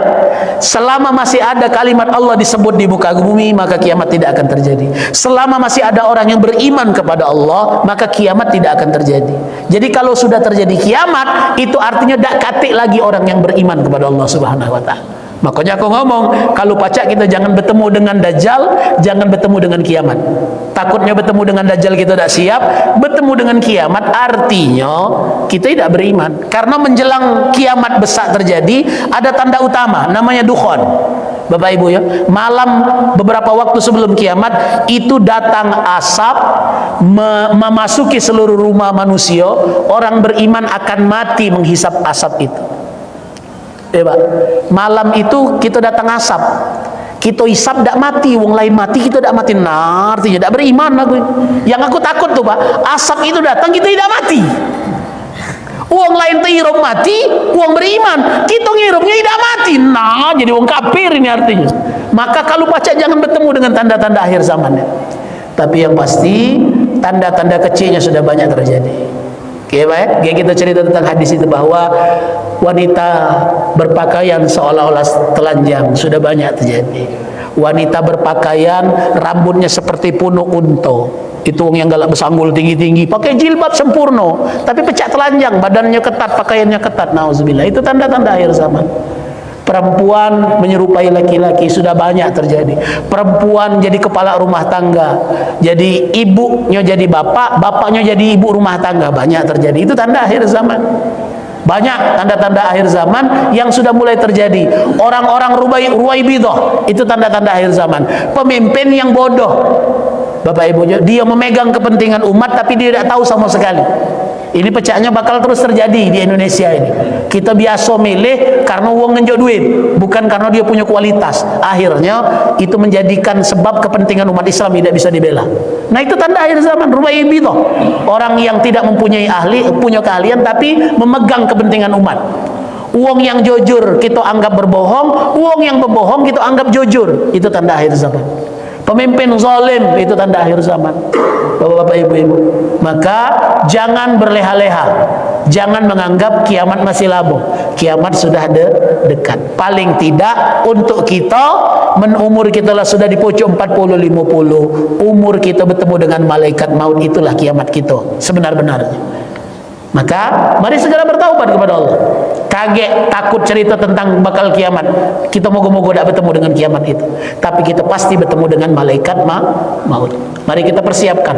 Selama masih ada kalimat Allah disebut di muka bumi, maka kiamat tidak akan terjadi. Selama masih ada orang yang beriman kepada Allah, maka kiamat tidak akan terjadi. Jadi kalau sudah terjadi kiamat, itu artinya tak katik lagi orang yang beriman kepada Allah Subhanahu wa taala. Makanya aku ngomong, kalau pacak kita jangan bertemu dengan Dajjal, jangan bertemu dengan kiamat. Takutnya bertemu dengan Dajjal kita tidak siap, bertemu dengan kiamat artinya kita tidak beriman. Karena menjelang kiamat besar terjadi, ada tanda utama namanya dukhon. Bapak Ibu ya, malam beberapa waktu sebelum kiamat itu datang asap memasuki seluruh rumah manusia. Orang beriman akan mati menghisap asap itu. Ya Pak, malam itu kita datang asap, kita hisap tak mati, wong lain mati kita tak mati. Nah, artinya tak beriman aku. Yang aku takut tuh Pak, asap itu datang kita tidak mati. Wong lain terhirup mati, wong beriman, kita ngirupnya tidak mati. Nah, jadi wong kafir ini artinya. Maka kalau baca jangan bertemu dengan tanda-tanda akhir zamannya. Tapi yang pasti tanda-tanda kecilnya sudah banyak terjadi. Oke, baik. Kita cerita tentang hadis itu bahwa wanita berpakaian seolah-olah telanjang sudah banyak terjadi. Wanita berpakaian rambutnya seperti punuk unta. Itu yang galak bersanggul tinggi-tinggi, pakai jilbab sempurna, tapi pecah telanjang, badannya ketat, pakaiannya ketat. Nauzubillah. Itu tanda-tanda akhir zaman. Perempuan menyerupai laki-laki sudah banyak terjadi. Perempuan jadi kepala rumah tangga, jadi ibunya jadi bapak, bapaknya jadi ibu rumah tangga, banyak terjadi. Itu tanda akhir zaman. Banyak tanda-tanda akhir zaman yang sudah mulai terjadi. Orang-orang ruwaibidah, itu tanda-tanda akhir zaman. Pemimpin yang bodoh, Bapak Ibu, dia memegang kepentingan umat tapi dia tidak tahu sama sekali. Ini pecahnya bakal terus terjadi di Indonesia ini. Kita biasa milih karena uang ngenjok duit, bukan karena dia punya kualitas. Akhirnya itu menjadikan sebab kepentingan umat Islam tidak bisa dibela. Nah, itu tanda akhir zaman. Ruwaibidah, orang yang tidak mempunyai punya keahlian tapi memegang kepentingan umat. Uang yang jujur kita anggap berbohong, uang yang berbohong kita anggap jujur. Itu tanda akhir zaman. Pemimpin zalim, itu tanda akhir zaman. Bapak-bapak, ibu-ibu, maka jangan berleha-leha, jangan menganggap kiamat masih lama. Kiamat sudah dekat. Paling tidak untuk kita, umur kita lah sudah di pojok 40-50, umur kita bertemu dengan malaikat maut, itulah kiamat kita sebenar-benarnya. Maka mari segera bertaubat kepada Allah. Kaget, takut cerita tentang bakal kiamat. Kita moga-moga tidak bertemu dengan kiamat itu, tapi kita pasti bertemu dengan malaikat maut. Mari kita persiapkan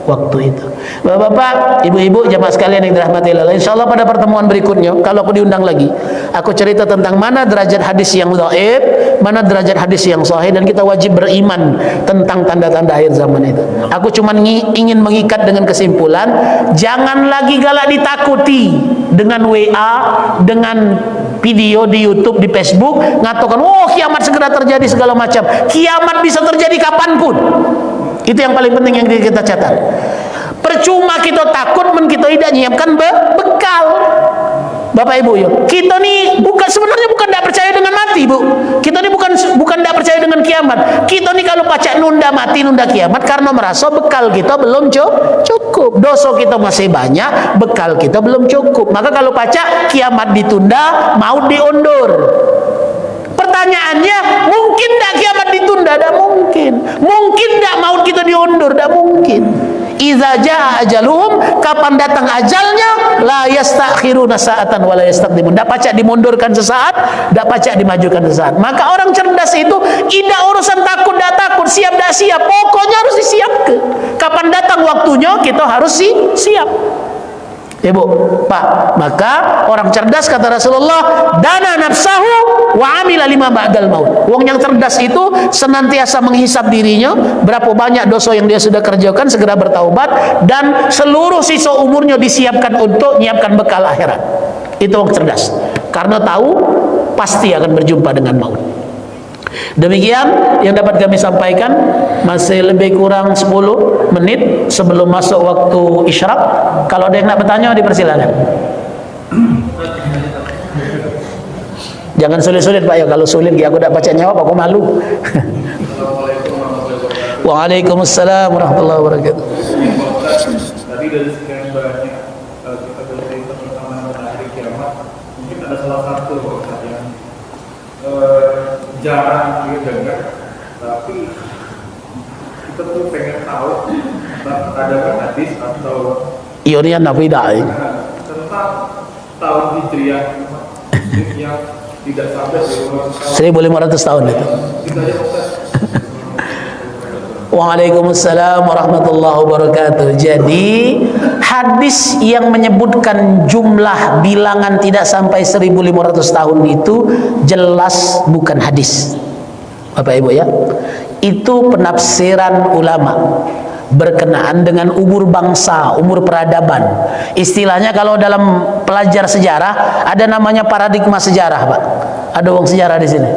waktu itu. Bapak-bapak, ibu-ibu, jamaah sekalian yang dirahmati Allah, insyaallah pada pertemuan berikutnya, kalau aku diundang lagi, aku cerita tentang mana derajat hadis yang dhaif, mana derajat hadis yang sahih, dan kita wajib beriman tentang tanda-tanda akhir zaman itu. Aku cuma ingin mengikat dengan kesimpulan, jangan lagi galak ditakuti dengan WA, dengan video di YouTube, di Facebook, ngatakan, oh kiamat segera terjadi segala macam. Kiamat bisa terjadi kapanpun. Itu yang paling penting yang kita catat. Percuma kita takut, kita tidak menyiapkan bekal. Bapak Ibu, yuk. Kita nih sebenarnya bukan tidak percaya dengan mati, Bu. Kita nih bukan tidak percaya dengan kiamat. Kita nih kalau pacak nunda mati, nunda kiamat karena merasa bekal kita belum cukup. Dosa kita masih banyak, bekal kita belum cukup. Maka kalau pacak kiamat ditunda, maut diundur. Pertanyaannya, mungkin tidak kiamat ditunda? ditunda, tidak mungkin. Mungkin tidak maut kita diundur, tidak mungkin. Idza jaa ajaluhum, kapan datang ajalnya, la yastakhiruna sa'atan wa la yastaqdimun. Tidak pacak dimundurkan sesaat, tidak pacak dimajukan sesaat. Maka orang cerdas itu tidak urusan takut tidak takut, siap tidak siap, pokoknya harus disiapkan. Kapan datang waktunya, kita harus siap. Ibu, Pak, maka orang cerdas kata Rasulullah, dana nafsahu wa amila lima ba'dal maut. Wong yang cerdas itu senantiasa menghisap dirinya, berapa banyak dosa yang dia sudah kerjakan, segera bertaubat, dan seluruh sisa umurnya disiapkan untuk menyiapkan bekal akhirat. Itu orang cerdas, karena tahu pasti akan berjumpa dengan maut. Demikian yang dapat kami sampaikan. Masih lebih kurang 10 menit sebelum masuk waktu isyraq. Kalau ada yang nak bertanya, dipersilakan. Jangan sulit-sulit Pak ya. Kalau sulit aku tak baca jawab, aku malu. Waalaikumsalam warahmatullahi wabarakatuh. Tadi dari sekian banyak kita bercerita tentang hari kiamat, mungkin ada salah satu yang jarang kita dengar, tapi kita tuh pengen tahu ada hadis atau Ionian nafidah tentang tahun Hijriah yang tidak sampai 1500 tahun itu. Waalaikumsalam warahmatullahi wabarakatuh. Jadi hadis yang menyebutkan jumlah bilangan tidak sampai 1500 tahun itu jelas bukan hadis, Bapak Ibu ya. Itu penafsiran ulama berkenaan dengan umur bangsa, umur peradaban. Istilahnya kalau dalam pelajar sejarah ada namanya paradigma sejarah, Pak. Ada wong sejarah di sini.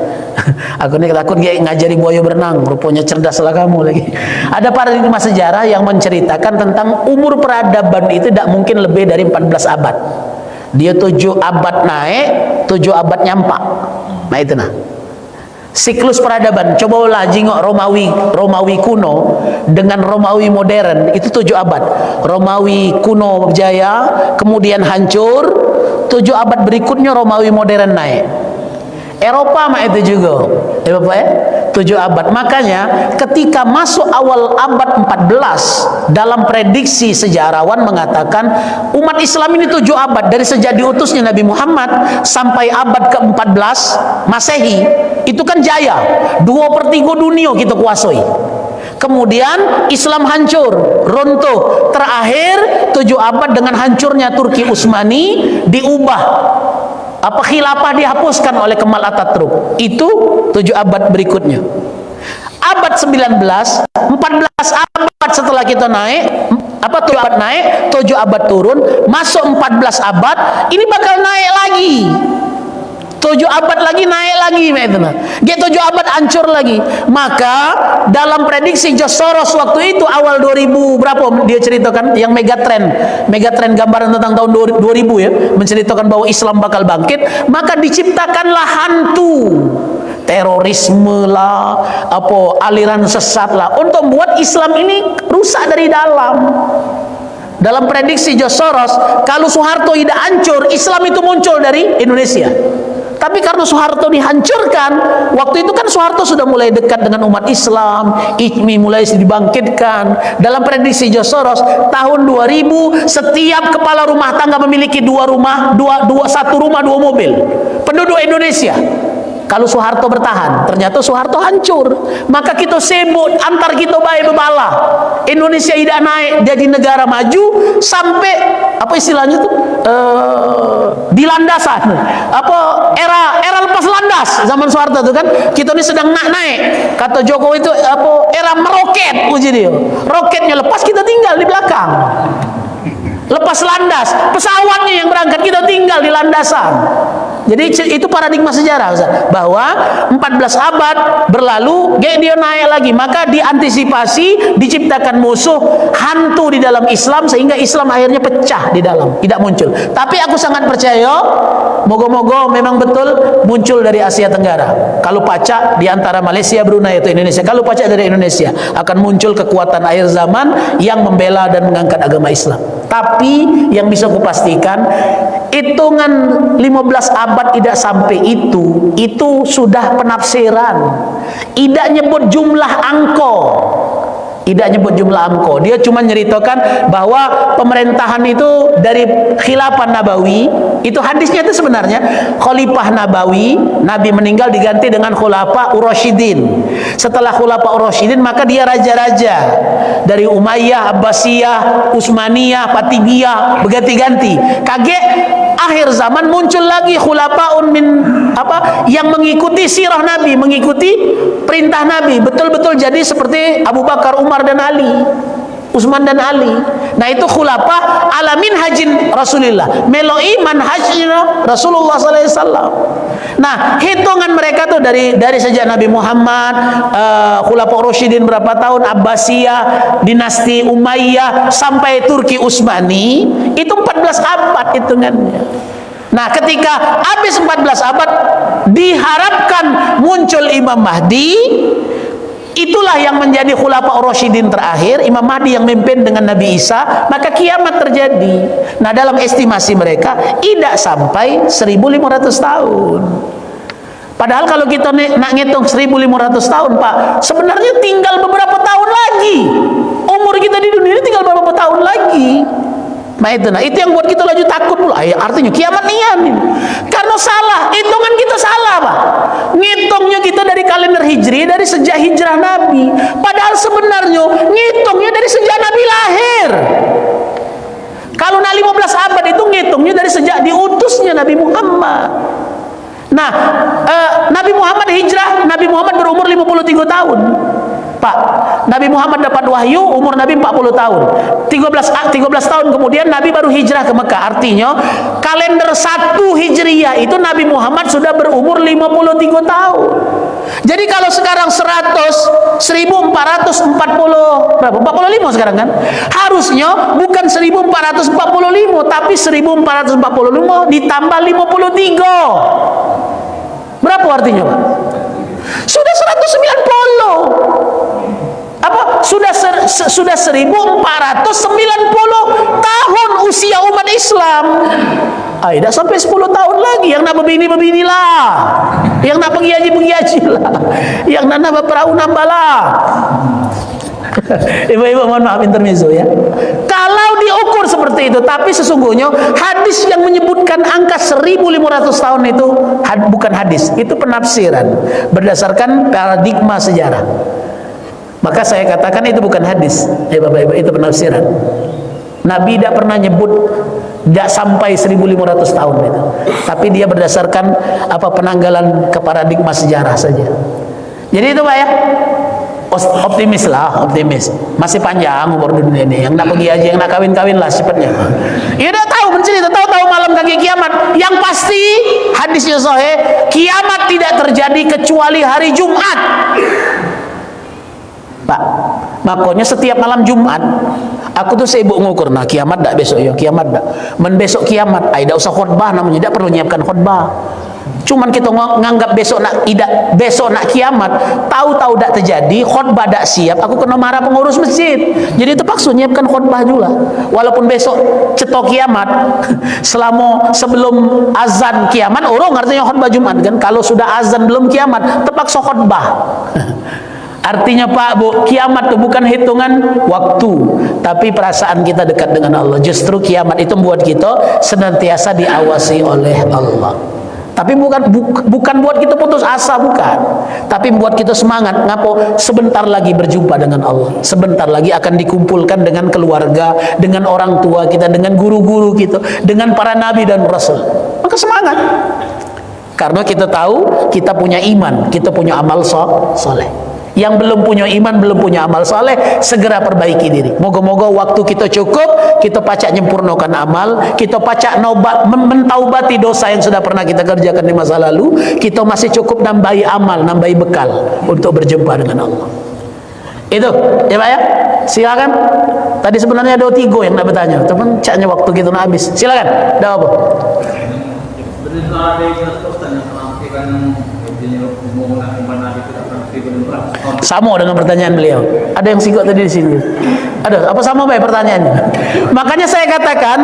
Aku nih takut dia ngajari buaya berenang, rupanya cerdas lah kamu lagi. Ada paradigma sejarah yang menceritakan tentang umur peradaban itu tidak mungkin lebih dari 14 abad. Dia 7 abad naik, 7 abad nyampak. Nah itu nah. Siklus peradaban, cobalah jingok Romawi kuno dengan Romawi modern, itu 7 abad. Romawi kuno berjaya, kemudian hancur, 7 abad berikutnya Romawi modern naik. Eropa mah itu juga, ya Bapak ya, 7 abad. Makanya ketika masuk awal abad 14, dalam prediksi sejarawan mengatakan umat Islam ini 7 abad, dari sejak diutusnya Nabi Muhammad sampai abad ke-14 Masehi, itu kan jaya, 2/3 dunia kita kuasai. Kemudian Islam hancur, runtuh. Terakhir 7 abad dengan hancurnya Turki Utsmani, diubah khilafah dihapuskan oleh Kemal Atatürk. Itu 7 abad berikutnya. Abad 19, 14 abad setelah kita naik, 7 abad naik, 7 abad turun, masuk 14 abad, ini bakal naik lagi. 7 abad lagi naik lagi, G 7 abad hancur lagi. Maka dalam prediksi George Soros waktu itu awal 2000 berapa dia ceritakan yang megatrend gambaran tentang tahun 2000 ya, menceritakan bahwa Islam bakal bangkit, maka diciptakanlah hantu, terorisme lah, aliran sesat lah, untuk membuat Islam ini rusak dari dalam. Dalam prediksi George Soros, kalau Soeharto tidak hancur, Islam itu muncul dari Indonesia. Tapi karena Soeharto dihancurkan, waktu itu kan Soeharto sudah mulai dekat dengan umat Islam, ICMI mulai dibangkitkan. Dalam prediksi George Soros, tahun 2000 setiap kepala rumah tangga memiliki 2 rumah, 1 rumah 2 mobil. Penduduk Indonesia. Kalau Soeharto bertahan, ternyata Soeharto hancur. Maka kita sebut antar kita baik bebalah. Indonesia tidak naik jadi negara maju sampai istilahnya tuh di landasan. Era lepas landas zaman Soeharto itu kan. Kita ini sedang naik. Kata Jokowi itu era meroket uji dia. Roketnya lepas, kita tinggal di belakang. Lepas landas, pesawatnya yang berangkat, kita tinggal di landasan. Jadi itu paradigma sejarah, Ustaz, bahwa 14 abad berlalu, dia naik lagi. Maka diantisipasi, diciptakan musuh hantu di dalam Islam, sehingga Islam akhirnya pecah di dalam, tidak muncul. Tapi aku sangat percaya, moga-moga memang betul muncul dari Asia Tenggara. Kalau pacak di antara Malaysia, Brunei atau Indonesia, kalau pacak dari Indonesia, akan muncul kekuatan akhir zaman yang membela dan mengangkat agama Islam. Tapi yang bisa kupastikan, hitungan 15 abad tidak sampai itu sudah penafsiran. Tidak nyebut jumlah angko. Tidak nyebut jumlah angko. Dia cuma nyeritakan bahwa pemerintahan itu dari khilafah Nabawi. Itu hadisnya itu sebenarnya Khalifah Nabawi, Nabi meninggal diganti dengan Khulafah Ur-Rasyidin. Setelah Khulafah Ur-Rasyidin maka dia raja-raja dari Umayyah, Abbasiyah, Utsmaniyah, Fatimiyah, berganti-ganti. Kaget akhir zaman muncul lagi khulafaun min yang mengikuti sirah Nabi, mengikuti perintah Nabi, betul-betul jadi seperti Abu Bakar, Umar dan Ali, Utsman dan Ali. Nah itu khulafah ala minhajin Rasulillah, meloi manhajnya Rasulullah SAW. Nah hitungan mereka tuh dari sejak Nabi Muhammad, khulafah Rasyidin berapa tahun, Abbasiyah, dinasti Umayyah sampai Turki Utsmani, itu 14 abad hitungannya. Nah ketika habis 14 abad diharapkan muncul Imam Mahdi. Itulah yang menjadi khulafah Rasyidin terakhir, Imam Mahdi yang memimpin dengan Nabi Isa, maka kiamat terjadi. Nah dalam estimasi mereka tidak sampai 1500 tahun. Padahal kalau kita nak ngitung 1500 tahun Pak, sebenarnya tinggal beberapa tahun lagi. Umur kita di dunia ini tinggal beberapa tahun lagi. Nah itu yang buat kita laju takut pula. Artinya kiamat nian. Karena salah, hitungan kita salah Pak. Ngitungnya kita dari kalender Hijri, dari sejak hijrah Nabi. Padahal sebenarnya ngitungnya dari sejak Nabi lahir. Kalau 15 abad itu ngitungnya dari sejak diutusnya Nabi Muhammad. Nah, Nabi Muhammad hijrah, Nabi Muhammad berumur 53 tahun. Pak, Nabi Muhammad dapat wahyu umur Nabi 40 tahun. 13 tahun kemudian Nabi baru hijrah ke Mekah. Artinya kalender 1 Hijriyah itu Nabi Muhammad sudah berumur 53 tahun. Jadi kalau sekarang 1440 berapa? 45 sekarang kan? Harusnya bukan 1445 tapi 1445 ditambah 53. Berapa artinya, Pak? Sudah 190. Sudah 1490 tahun usia umat Islam. Tidak sampai 10 tahun lagi. Yang nak begini lah, yang nak pergi haji lah, yang nak berperahu nambalah. Ibu-ibu mohon maaf intermezzo ya. Kalau diukur seperti itu, tapi sesungguhnya hadis yang menyebutkan angka 1500 tahun itu bukan hadis, itu penafsiran berdasarkan paradigma sejarah. Maka saya katakan itu bukan hadis, Bapak-ibu, itu penafsiran. Nabi tidak pernah nyebut tidak sampai 1500 tahun itu. Tapi dia berdasarkan penanggalan ke paradigma sejarah saja. Jadi itu Pak ya. Optimis lah, optimis. Masih panjang umur dunia ini. Yang nak pergi haji, yang nak kawin lah cepatnya. Ya udah tahu mencerita, tahu malam kaki kiamat. Yang pasti hadisnya sahih, kiamat tidak terjadi kecuali hari Jumat. Pak, makanya setiap malam Jumat aku tuh sibuk ngukur, nah kiamat dak besok ya, kiamat dak. Besok kiamat, tidak usah khutbah namanya, tidak perlu nyiapkan khutbah. Cuman kita nganggap besok nak kiamat, tahu-tahu dak terjadi, khutbah dak siap, aku kena marah pengurus masjid. Jadi terpaksa nyiapkan khutbah juga. Walaupun besok cetok kiamat, sebelum azan kiamat, orang artinya khutbah Jumat kan. Kalau sudah azan belum kiamat, terpaksa khutbah. Artinya Pak Bu, kiamat itu bukan hitungan waktu, tapi perasaan kita dekat dengan Allah. Justru kiamat itu membuat kita senantiasa diawasi oleh Allah. Tapi bukan buat kita putus asa, bukan. Tapi membuat kita semangat. Ngapo? Sebentar lagi berjumpa dengan Allah. Sebentar lagi akan dikumpulkan dengan keluarga, dengan orang tua kita, dengan guru-guru kita, dengan para nabi dan rasul. Maka semangat. Karena kita tahu kita punya iman, kita punya amal soleh. Yang belum punya iman, belum punya amal soleh, segera perbaiki diri. Moga-moga waktu kita cukup, kita pacak nyempurnakan amal, kita pacak mentaubati dosa yang sudah pernah kita kerjakan di masa lalu. Kita masih cukup nambahi amal, nambahi bekal untuk berjumpa dengan Allah. Itu ya Pak ya. Silakan. Tadi sebenarnya ada 3 yang nak bertanya, teman caknya waktu kita nak habis. Silakan. Ada apa? Sama dengan pertanyaan beliau. Ada yang singgung tadi di sini. Ada apa sama Pak pertanyaannya? Makanya saya katakan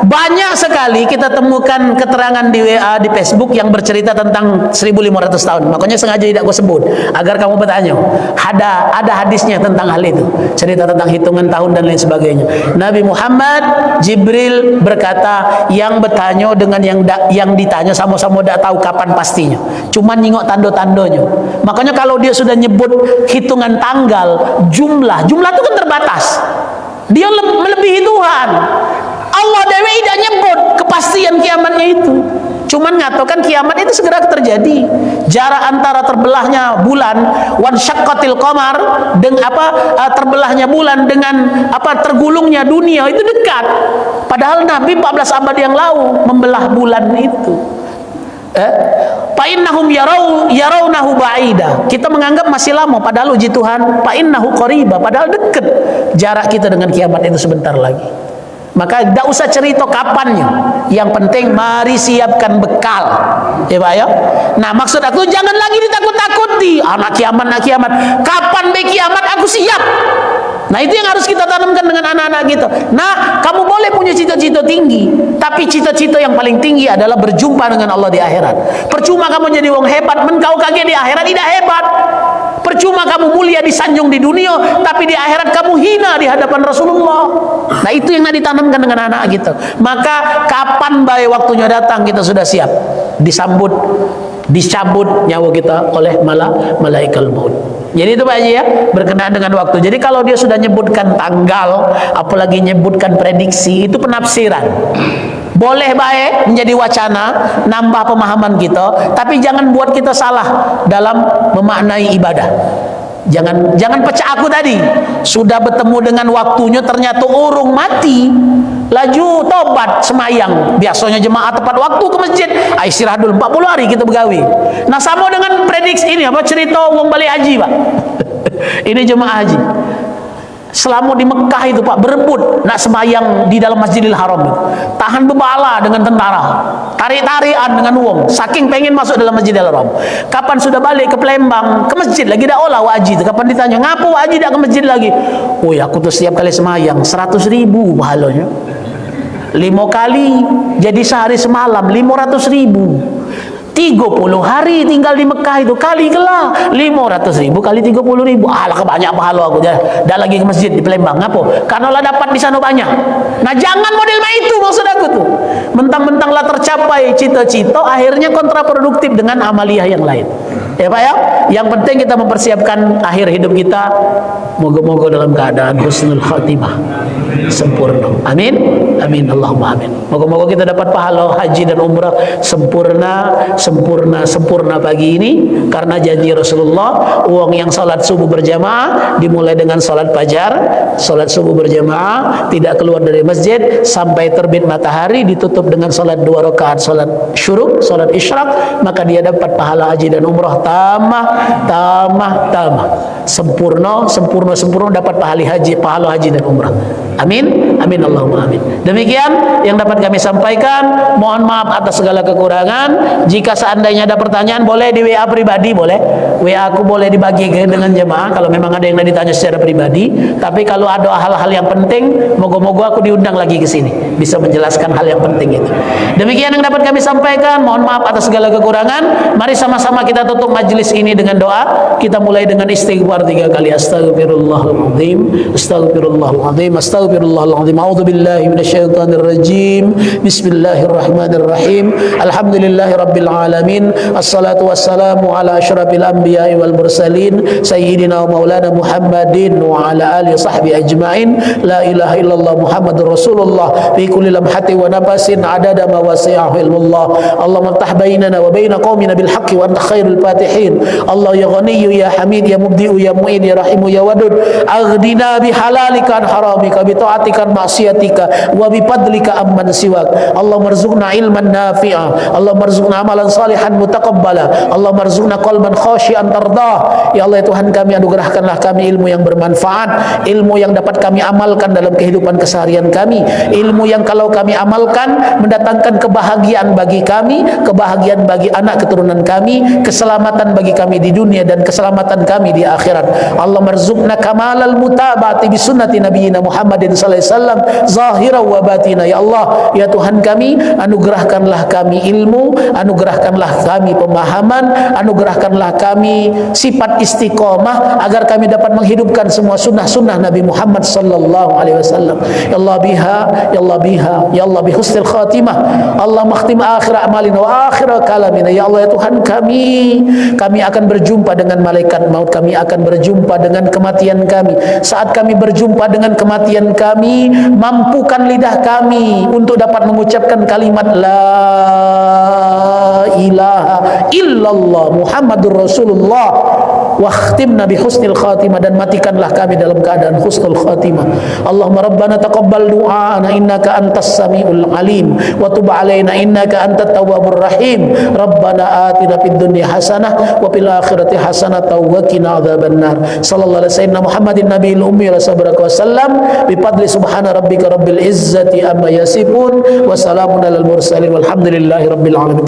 Banyak sekali kita temukan keterangan di WA, di Facebook yang bercerita tentang 1500 tahun. Makanya sengaja tidak aku sebut agar kamu bertanya. Ada hadisnya tentang hal itu, cerita tentang hitungan tahun dan lain sebagainya. Nabi Muhammad, Jibril berkata, yang bertanya dengan yang ditanya sama-sama tidak tahu kapan pastinya. Cuman nyingok tanda-tandanya. Makanya kalau dia sudah nyebut hitungan tanggal, jumlah itu kan terbatas. Dia melebihi Tuhan. Allah dewe tidak nyebut kepastian kiamatnya itu. Cuman ngatakan kiamat itu segera terjadi. Jarak antara terbelahnya bulan, wan syaqqatil qamar, dengan terbelahnya bulan dengan tergulungnya dunia itu dekat. Padahal Nabi 14 abad yang lalu membelah bulan itu. Fa innahum yarawnahu ba'ida. Kita menganggap masih lama, padahal uji Tuhan fa innahu qariba, padahal dekat jarak kita dengan kiamat itu sebentar lagi. Maka tidak usah cerita kapannya. Yang penting mari siapkan bekal. Ya Pak ya. Nah, maksud aku jangan lagi ditakut-takuti. Anak kiamat. Kapan be kiamat aku siap. Nah, itu yang harus kita tanamkan dengan anak-anak kita. Nah, kamu boleh punya cita-cita tinggi, tapi cita-cita yang paling tinggi adalah berjumpa dengan Allah di akhirat. Percuma kamu jadi wong hebat, kau kaget di akhirat tidak hebat. Percuma kamu mulia disanjung di dunia, tapi di akhirat kamu hina di hadapan Rasulullah. Nah, itu yang ditanamkan dengan anak kita. Maka kapan baik waktunya datang kita sudah siap dicabut nyawa kita oleh malaikat maut. Jadi itu Pak Haji ya, berkenaan dengan waktu. Jadi kalau dia sudah nyebutkan tanggal, apalagi nyebutkan prediksi, itu penafsiran. Boleh baik menjadi wacana, nambah pemahaman kita, tapi jangan buat kita salah dalam memaknai ibadah. Jangan pecah aku tadi. Sudah bertemu dengan waktunya ternyata urung mati, laju tobat semayang. Biasanya jemaah tepat waktu ke masjid, istirahat dulu 40 hari kita begawi. Nah, sama dengan prediksi ini cerita wong balik haji, Pak. Ini jemaah haji. Selama di Mekah itu Pak berebut nak semayang di dalam Masjidil Haram itu. Tahan bebala dengan tentara, tarik-tarian dengan uang, saking pengen masuk dalam Masjidil Haram. Kapan sudah balik ke Palembang, ke masjid lagi dah olah wajib. Kapan ditanya, "Ngapo wajib dah ke masjid lagi?" "Woi, aku tuh setiap kali semayang 100.000 pahalanya. 5 kali, jadi sehari semalam 500.000. 30 hari tinggal di Mekah itu, kali kelah 500.000 kali 30.000. Alah, kebanyak pahala aku dah lagi ke masjid di Palembang. Ngapo? Karena lah dapat di sana banyak. Nah, jangan model itu maksud aku tuh. Mentang-mentang lah tercapai cita-cita, akhirnya kontraproduktif dengan amaliyah yang lain. Ya Pak ya, yang penting kita mempersiapkan akhir hidup kita, moga-moga dalam keadaan husnul khatimah, sempurna. Amin, amin, Allahumma amin. Moga-moga kita dapat pahala haji dan umrah sempurna pagi ini, karena janji Rasulullah, uang yang salat subuh berjamaah dimulai dengan salat fajar, salat subuh berjamaah, tidak keluar dari masjid sampai terbit matahari, ditutup dengan salat 2 rakaat salat syuruk, salat isyraq, maka dia dapat pahala haji dan umrah tamah sempurna dapat pahala haji dan umrah. Amin, amin, Allahumma amin. Demikian yang dapat kami sampaikan. Mohon maaf atas segala kekurangan. Jika seandainya ada pertanyaan, boleh di WA pribadi, boleh WA aku boleh dibagi dengan jemaah kalau memang ada yang ditanya secara pribadi. Tapi kalau ada hal-hal yang penting, moga-moga aku diundang lagi ke sini, bisa menjelaskan hal yang penting itu. Demikian yang dapat kami sampaikan. Mohon maaf atas segala kekurangan. Mari sama-sama kita tutup majlis ini dengan doa. Kita mulai dengan istighfar 3 kali. Astaghfirullahaladzim, astaghfirullahaladzim, astaghfirullahaladzim. A'udzubillahi minasyaitonir rajim. Bismillahirrahmanirrahim. Alhamdulillahi rabbil alamin. Assalatu wassalamu ala asyrafil anbiya'i wal mursalin sayyidina wa maulana Muhammadin wa ala alihi sahbihi ajma'in. La ilaha illallah Muhammadur Rasulullah fi kulli lamhati wa nafasin adada ma wasi'ahu ilmullah. Allahumma ftah bainana wa baina qaumina bil haqqi wa anta khairul fatihin. Allah ya ghaniyyu ya hamid ya mubdi'u ya mu'in ya rahimu ya wadud. Aghdina bi halalika an haramika bi ta'atika an ma'siyatika wa bi fadlika amman siwak. Allah marzuqna ilman nafi'a, Allah marzuqna amalan salihan mutaqabbala, Allah marzuqna qalban khashian tardah. Ya Allah ya Tuhan kami, anugerahkanlah kami ilmu yang bermanfaat, ilmu yang dapat kami amalkan dalam kehidupan keseharian kami, ilmu yang yang kalau kami amalkan mendatangkan kebahagiaan bagi kami, kebahagiaan bagi anak keturunan kami, keselamatan bagi kami di dunia dan keselamatan kami di akhirat. Allah marzuqna kamalal mutaba'ati bi sunnati nabiyina Muhammadin sallallahu alaihi wasallam zahira wa batina. Ya Allah, ya Tuhan kami, anugerahkanlah kami ilmu, anugerahkanlah kami pemahaman, anugerahkanlah kami sifat istiqomah agar kami dapat menghidupkan semua sunnah-sunnah Nabi Muhammad sallallahu alaihi wasallam. Ya Allah biha, ya Allah biha, ya Allah bi husnil khatimah. Allah makhtim akhir amalina wa akhir kalamina. Ya Allah, ya Tuhan kami akan berjumpa dengan malaikat maut, kami akan berjumpa dengan kematian kami. Saat kami berjumpa dengan kematian kami, mampukan lidah kami untuk dapat mengucapkan kalimat la ilaha illallah Muhammadur Rasulullah wa khtimna bi husnil khatimah, dan matikanlah kami dalam keadaan husnul khatimah. Allahumma rabbana taqabbal du'ana innaka antas samiul alim wa tub alaina innaka antat tawwabur rahim. Rabbana atina fid dunya hasanah wa fil akhirati hasanah wa qina adzabannar. Sallallahu alaihi wasallam Muhammadin nabiyil ummi wa sallam bi fadli subhana rabbika rabbil izzati amma yasifun wa salamun alal mursalin walhamdulillahi rabbil alamin.